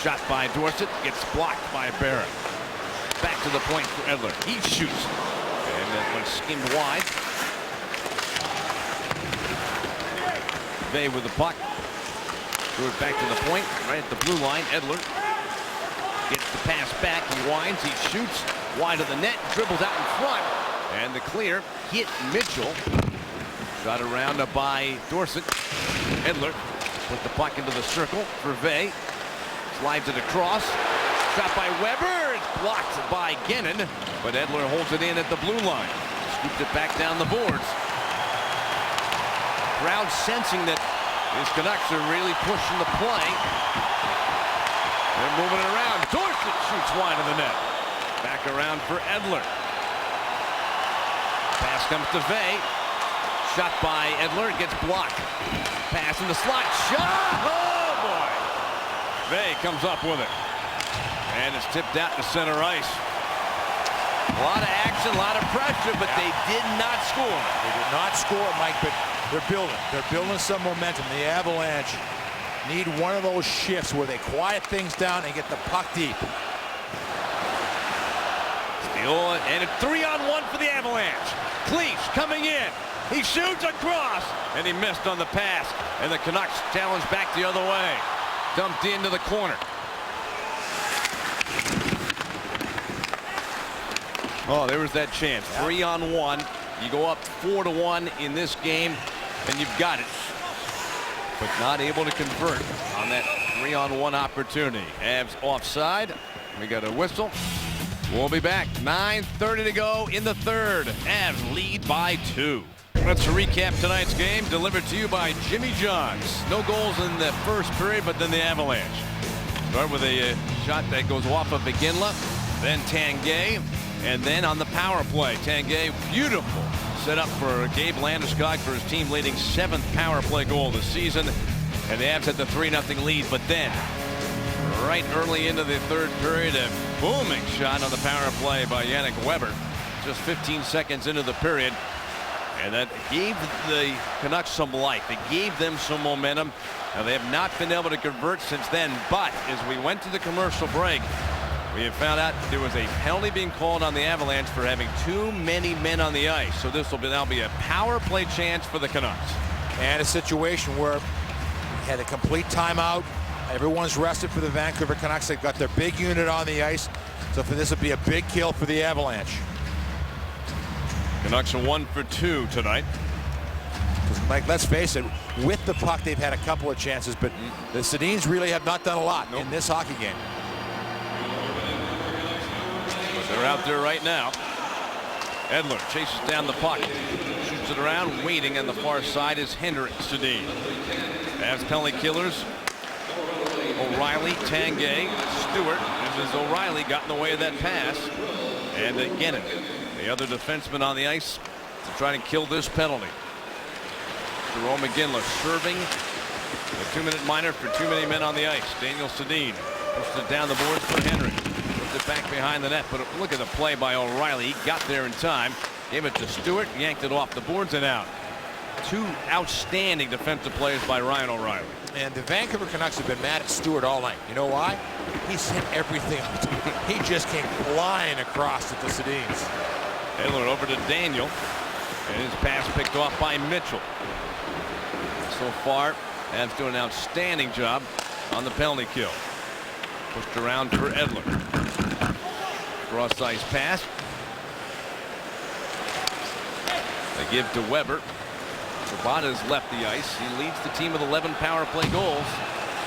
Shot by Dorsett, gets blocked by Barrett. Back to the point for Edler. He shoots. And that one skimmed wide. Vey with the puck. Threw it back to the point, right at the blue line. Edler gets the pass back. He winds, he shoots wide of the net, dribbles out in front. And the clear hit Mitchell. Shot around by Dorsett. Edler put the puck into the circle for Vey. Slides it across. Shot by Weber. It's blocked by Gennon. But Edler holds it in at the blue line. Scooped it back down the boards. Crowd sensing that these Canucks are really pushing the play. They're moving it around. Dorsett shoots wide of the net. Back around for Edler. Pass comes to Vey. Shot by Edler, gets blocked. pass in the slot. Shot! Oh, boy! Vey comes up with it. And it's tipped out to center ice. A lot of action, a lot of pressure, but they did not score. They did not score, Mike, but they're building. They're building some momentum. The Avalanche need one of those shifts where they quiet things down and get the puck deep. Steal, and it's 3-on-1 for the Avalanche. Cleach coming in. He shoots across, and he missed on the pass. And the Canucks challenge back the other way. Dumped into the corner. Oh, there was that chance. 3-on-1. You go up 4-1 in this game, and you've got it. But not able to convert on that 3-on-1 opportunity. Avs offside. We got a whistle. We'll be back. 9:30 to go in the third. Avs lead by 2. Let's recap tonight's game, delivered to you by Jimmy Johns. No goals in the first period, but then the Avalanche. Start with a shot that goes off of Iginla, then Tanguay, and then on the power play, Tanguay, beautiful set up for Gabe Landeskog for his team leading 7th power play goal this season. And the Avs had the 3-0 lead, but then right early into the third period, a booming shot on the power play by Yannick Weber. Just 15 seconds into the period. And that gave the Canucks some life. It gave them some momentum. Now, they have not been able to convert since then. But as we went to the commercial break, we have found out there was a penalty being called on the Avalanche for having too many men on the ice. So this will now be a power play chance for the Canucks. And a situation where we had a complete timeout. Everyone's rested for the Vancouver Canucks. They've got their big unit on the ice. So for this would be a big kill for the Avalanche. Canucks are 1 for 2 tonight. Mike, let's face it, with the puck, they've had a couple of chances, but the Sedins really have not done a lot in this hockey game. They're out there right now. Edler chases down the puck, shoots it around, waiting on the far side is Henrik Sedin. Avs penalty killers. O'Reilly, Tanguay, Stewart. This is O'Reilly got in the way of that pass. And again, the other defenseman on the ice to try to kill this penalty. Jerome Iginla serving a 2-minute minor for too many men on the ice. Daniel Sedin pushed it down the boards for Henry. Puts it back behind the net. But look at the play by O'Reilly. He got there in time. Gave it to Stewart. Yanked it off the boards and out. 2 outstanding defensive plays by Ryan O'Reilly. And the Vancouver Canucks have been mad at Stewart all night. You know why? He sent everything up to him. He just came flying across at the Sedins. Edler over to Daniel. And his pass picked off by Mitchell. So far, Avs doing an outstanding job on the penalty kill. Pushed around for Edler. Cross ice pass. They give to Weber. Sabata has left the ice. He leads the team with 11 power play goals.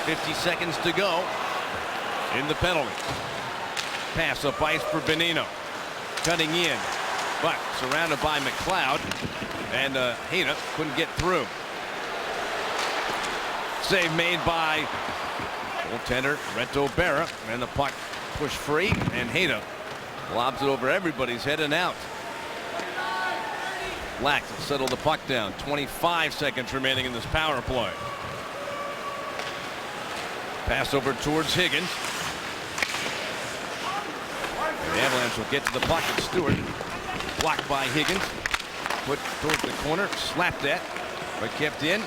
50 seconds to go in the penalty. Pass up ice for Bonino. Cutting in, but surrounded by McLeod. And Hayda couldn't get through. Save made by goaltender Reto Berra. And the puck pushed free. And Hayda lobs it over everybody's head and out. Black will settle the puck down. 25 seconds remaining in this power play. Pass over towards Higgins. The Avalanche will get to the puck at Stewart. Blocked by Higgins. Put towards the corner. Slapped at, but kept in.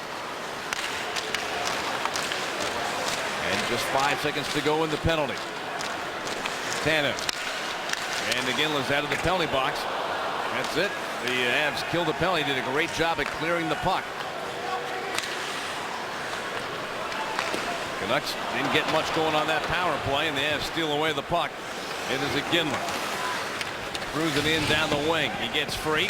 And just 5 seconds to go in the penalty. Tanev. And Iginla's out of the penalty box. That's it. The Avs killed the penalty. Did a great job at clearing the puck. Canucks didn't get much going on that power play, and the Avs steal away the puck. It is Iginla. Cruising in down the wing. He gets free.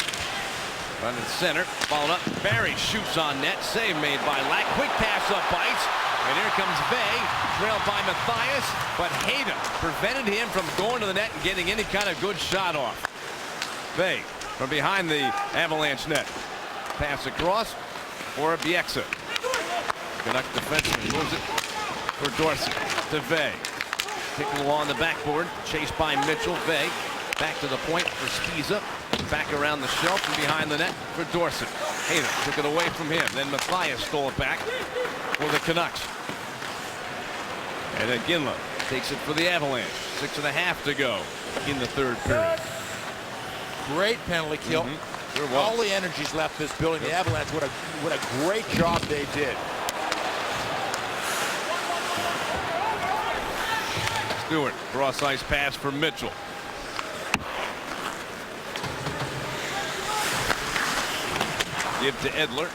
Run in center. Followed up. Barry shoots on net. Save made by Lack. Quick pass up ice. And here comes Vey. Trailed by Matthias. But Hayda prevented him from going to the net and getting any kind of good shot off. Vey from behind the Avalanche net. Pass across for Bieksa. Canuck defenseman moves it for Dorsey to Vey. Kicking along the backboard. Chased by Mitchell. Vey back to the point for Spiza. Back around the shelf and behind the net for Dorsey. Hayda took it away from him. Then Matthias stole it back for the Canucks. And Ginla takes it for the Avalanche. 6.5 to go in the third period. Great penalty kill. There was. All the energy's left this building. The Avalanche, what a great job they did. Stewart, cross ice pass for Mitchell. Give to Edler.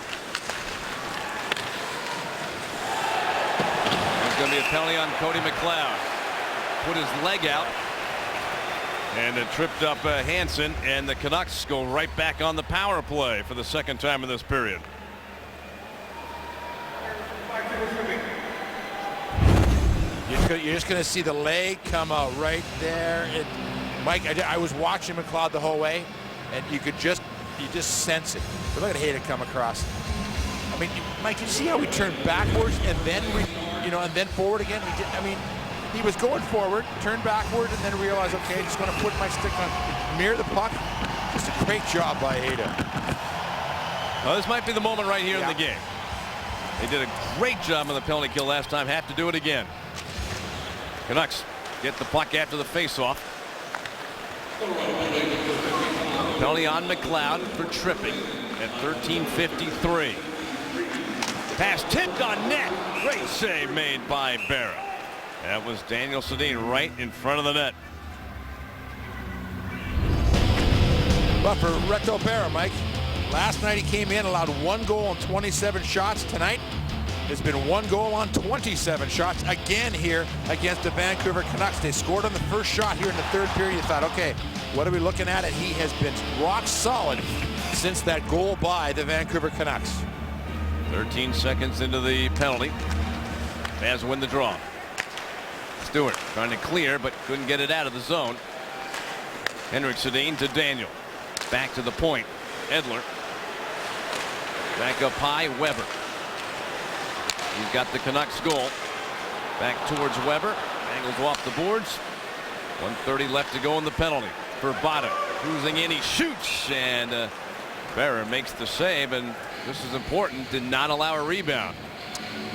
There's going to be a penalty on Cody McLeod. Put his leg out. And it tripped up Hansen, and the Canucks go right back on the power play for the second time in this period. You're just going to see the leg come out right there. Mike, I was watching McLeod the whole way, and you just sense it. But look at Hayda come across. I mean, Mike, you see how he turned backwards and then and then forward again? He was going forward, turned backward, and then realized, okay, just going to put my stick on, mirror the puck. Just a great job by Hayda. Well, this might be the moment right here in the game. They did a great job on the penalty kill last time. Have to do it again. Canucks get the puck after the faceoff. Penalty on McLeod for tripping at 13:53. Pass tipped on net. Great save made by Berra. That was Daniel Sedin right in front of the net. But for Reto Berra, Mike, last night he came in, allowed 1 goal on 27 shots. Tonight, there's been 1 goal on 27 shots again here against the Vancouver Canucks. They scored on the first shot here in the third period. You thought, okay, what are we looking at? And he has been rock solid since that goal by the Vancouver Canucks. 13 seconds into the penalty. Fans win the draw. Stewart trying to clear, but couldn't get it out of the zone. Henrik Sedin to Daniel. Back to the point. Edler. Back up high. Weber. He's got the Canucks goal. Back towards Weber. Angles off the boards. 1:30 left to go in the penalty. Verbata cruising in. He shoots, and Berra makes the save, and this is important, did not allow a rebound.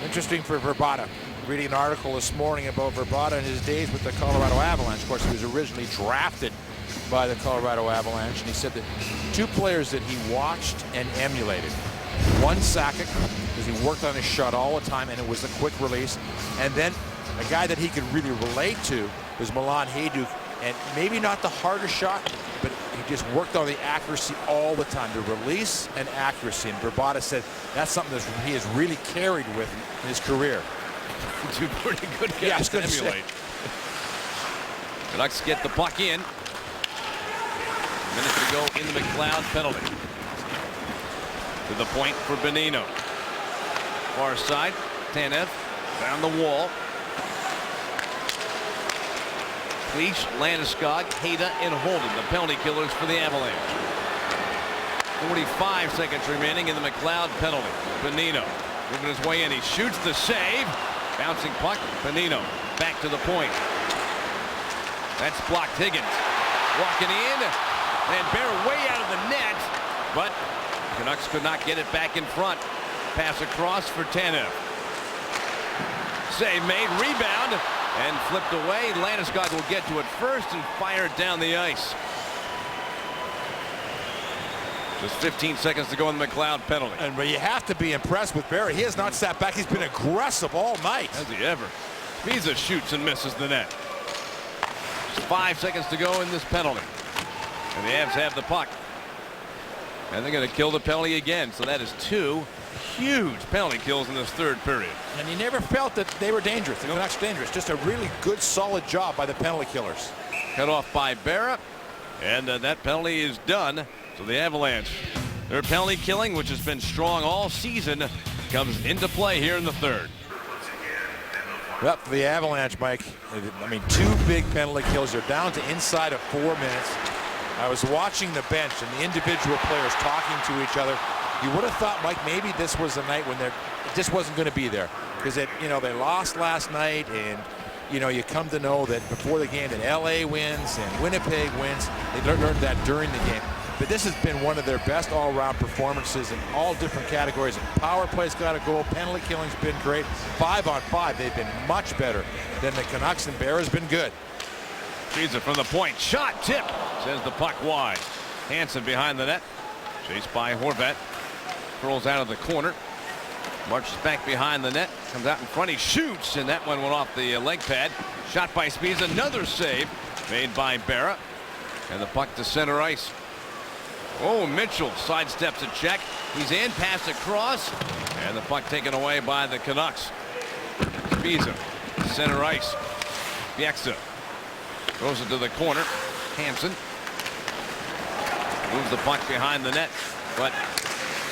Interesting for Verbata. Reading an article this morning about Verbata and his days with the Colorado Avalanche. Of course, he was originally drafted by the Colorado Avalanche, and he said that 2 players that he watched and emulated. One, Sakic, because he worked on his shot all the time, and it was a quick release. And then a guy that he could really relate to was Milan Hajduk, and maybe not the hardest shot, but he just worked on the accuracy all the time, the release and accuracy. And Verbata said that's something that he has really carried with in his career. 2 pretty good guys to emulate. Canucks get the puck in. A minute to go in the McLeod penalty. To the point for Bonino. Far side. Tanev down the wall. Cleach, Landeskog, Hayda, and Holden, the penalty killers for the Avalanche. 45 seconds remaining in the McLeod penalty. Bonino moving his way in. He shoots the save. Bouncing puck. Bonino back to the point. That's blocked. Higgins walking in. And Berra way out of the net. But Canucks could not get it back in front. Pass across for Tanev. Save made. Rebound. And flipped away. Landeskog will get to it first and fire it down the ice. Just 15 seconds to go in the McLeod penalty. But you have to be impressed with Berra. He has not sat back. He's been aggressive all night. Has he ever? Visa shoots and misses the net. Just 5 seconds to go in this penalty. And the Avs have the puck. And they're going to kill the penalty again. So that is 2 huge penalty kills in this third period. And you never felt that they were dangerous. The Canucks dangerous. Just a really good, solid job by the penalty killers. Cut off by Berra. And that penalty is done. So the Avalanche, their penalty killing, which has been strong all season, comes into play here in the third. Well, for the Avalanche, Mike, 2 big penalty kills. They're down to inside of 4 minutes. I was watching the bench and the individual players talking to each other. You would have thought, Mike, maybe this was the night when it just wasn't going to be there, because they lost last night, and you come to know that before the game that LA wins and Winnipeg wins. They learned that during the game. but this has been one of their best all-round performances in all different categories. Power play's got a goal. Penalty killing's been great. 5-on-5, they've been much better than the Canucks, and Berra's been good. Späsa from the point. Shot, tip. Sends the puck wide. Hansen behind the net. Chased by Horvat. Curls out of the corner. Marches back behind the net. Comes out in front. He shoots, and that one went off the leg pad. Shot by Späsa. Another save made by Berra. And the puck to center ice. Oh, Mitchell sidesteps a check. He's in, pass across, and the puck taken away by the Canucks. Späsa, center ice. Bieksa throws it to the corner. Hansen moves the puck behind the net, but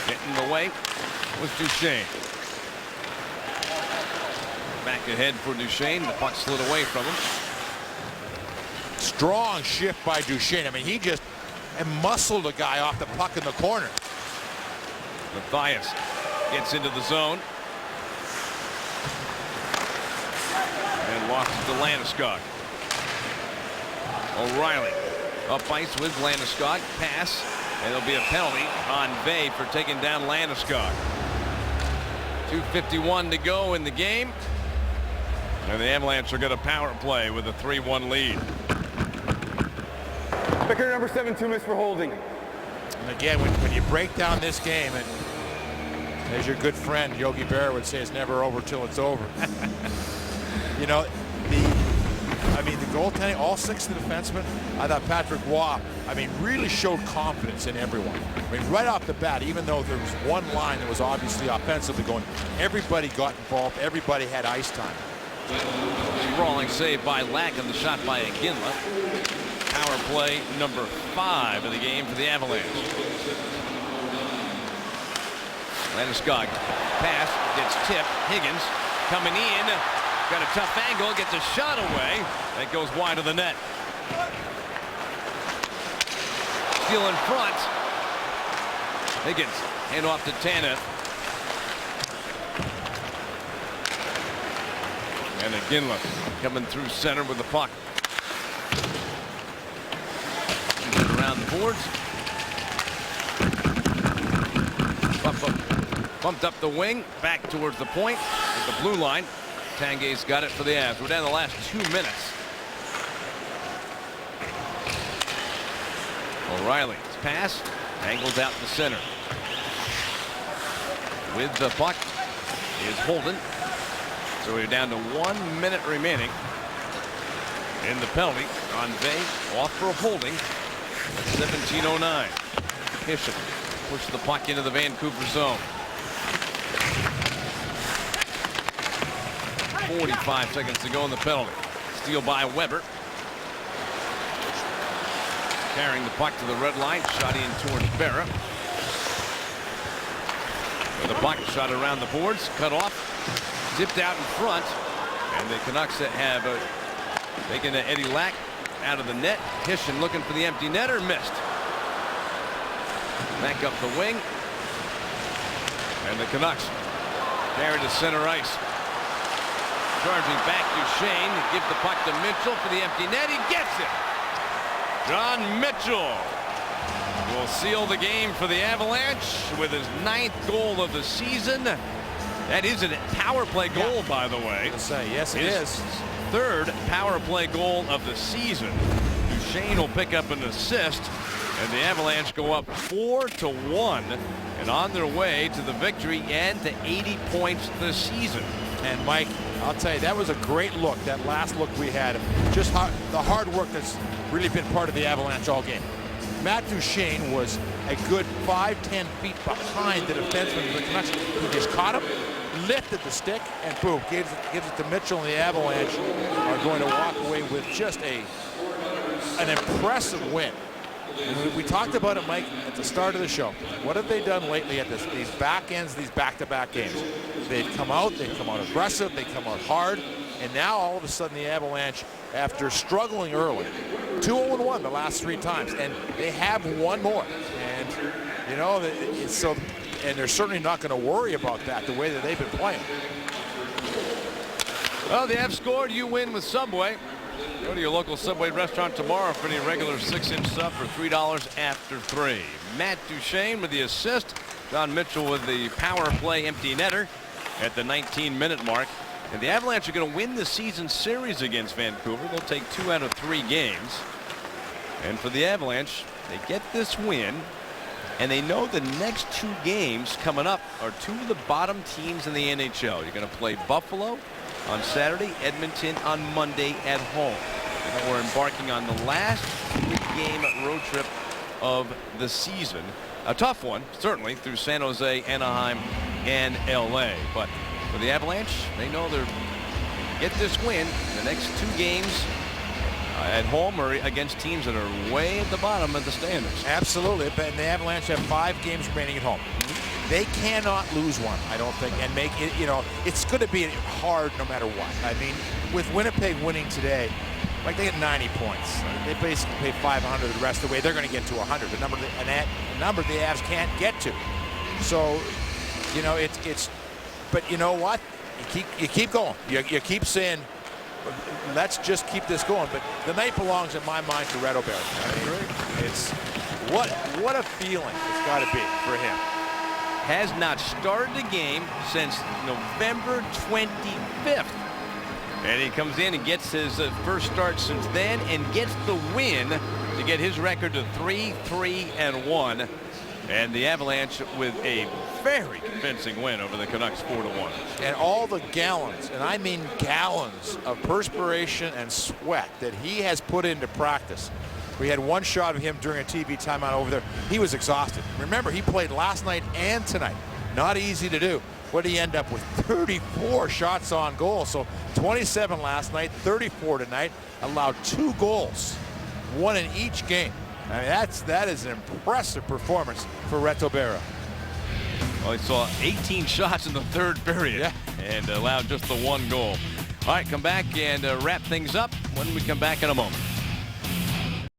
getting in the way was Duchesne. Back ahead for Duchesne. The puck slid away from him. Strong shift by Duchesne. I mean, he just muscled a guy off the puck in the corner. Matthias gets into the zone. And lost it to Landeskog. O'Reilly up ice with Landeskog. Pass. And there'll be a penalty on Vey for taking down Landeskog. 2:51 to go in the game. And the Avalanche are going to power play with a 3-1 lead. Picker number 7, 2 missed for holding. And again, when you break down this game, and as your good friend Yogi Berra would say, it's never over till it's over. You know, the goaltending, all 6 of the defensemen, I thought Patrick Waugh, really showed confidence in everyone. Right off the bat, even though there was one line that was obviously offensively going, everybody got involved, everybody had ice time. Sprawling save by Lack and the shot by Iginla. Power play number 5 of the game for the Avalanche. Landeskog pass gets tipped. Higgins coming in, got a tough angle, gets a shot away. That goes wide of the net. Still in front. Higgins hand off to Tanev. And Iginla coming through center with the puck. Around the boards. Bumped up the wing, back towards the point at the blue line. Tanguay's got it for the Avs. We're down the last 2 minutes. O'Reilly's pass angles out the center. With the puck is Holden. So we're down to 1 minute remaining in the penalty on Vey, off for a holding. 17:09. Hischick pushes the puck into the Vancouver zone. 45 seconds to go in the penalty. Steal by Weber. Carrying the puck to the red line. Shot in towards Berra. With the puck shot around the boards. Cut off. Zipped out in front. And the Canucks have taken Eddie Lack out of the net. Hischick looking for the empty netter. Missed. Back up the wing. And the Canucks carry to center ice. Charging back Duchesne. Give the puck to Mitchell for the empty net. He gets it. John Mitchell will seal the game for the Avalanche with his 9th goal of the season. That is a power play goal, by the way. Yes, it is. 3rd power play goal of the season. Duchesne will pick up an assist, and the Avalanche go up 4-1 and on their way to the victory and to 80 points this season. And Mike, I'll tell you, that was a great look, that last look we had. Just the hard work that's really been part of the Avalanche all game. Matt Duchesne was a good 5-10 feet behind the defenseman of the Canucks. He just caught him, lifted the stick, and boom, gives it to Mitchell, and the Avalanche are going to walk away with just an impressive win. We talked about it, Mike, at the start of the show. What have they done lately at these back ends, these back-to-back games? They've come out aggressive, they come out hard, and now all of a sudden the Avalanche, after struggling early, 2-0-1 the last 3 times, and they have one more. And you know, and they're certainly not going to worry about that the way that they've been playing. Well, they have scored. You win with Subway. Go to your local Subway restaurant tomorrow for any regular 6-inch sub for $3 after 3. Matt Duchene with the assist. John Mitchell with the power play empty netter at the 19-minute mark. And the Avalanche are going to win the season series against Vancouver. They'll take 2 out of 3 games. And for the Avalanche, they get this win. And they know the next 2 games coming up are 2 of the bottom teams in the NHL. You're going to play Buffalo on Saturday, Edmonton on Monday at home. And we're embarking on the last 3-game road trip of the season. A tough one, certainly, through San Jose, Anaheim, and LA. But for the Avalanche, they know they're get this win. The next 2 games at home or against teams that are way at the bottom of the standings. Absolutely. And the Avalanche have 5 games remaining at home. They cannot lose one, I don't think, and make it, it's going to be hard no matter what. I mean, with Winnipeg winning today, like they get 90 points. They basically pay 500 the rest of the way. They're going to get to 100, a number the Avs can't get to. So, it's but you know what? You keep going. You keep saying, let's just keep this going. But the night belongs, in my mind, to Reto Berry. I mean, it's what a feeling it's got to be for him. Has not started a game since November 25th. And he comes in and gets his first start since then and gets the win to get his record to 3-3-1. And the Avalanche with a very convincing win over the Canucks 4-1. And all the gallons, and I mean gallons, of perspiration and sweat that he has put into practice. We had one shot of him during a TV timeout over there. He was exhausted. Remember, he played last night and tonight. Not easy to do. What did he end up with? 34 shots on goal. So 27 last night, 34 tonight. Allowed 2 goals, 1 in each game. I mean, that is an impressive performance for Reto Berra. Well, he saw 18 shots in the 3rd period and allowed just the 1 goal. All right, come back and wrap things up when we come back in a moment.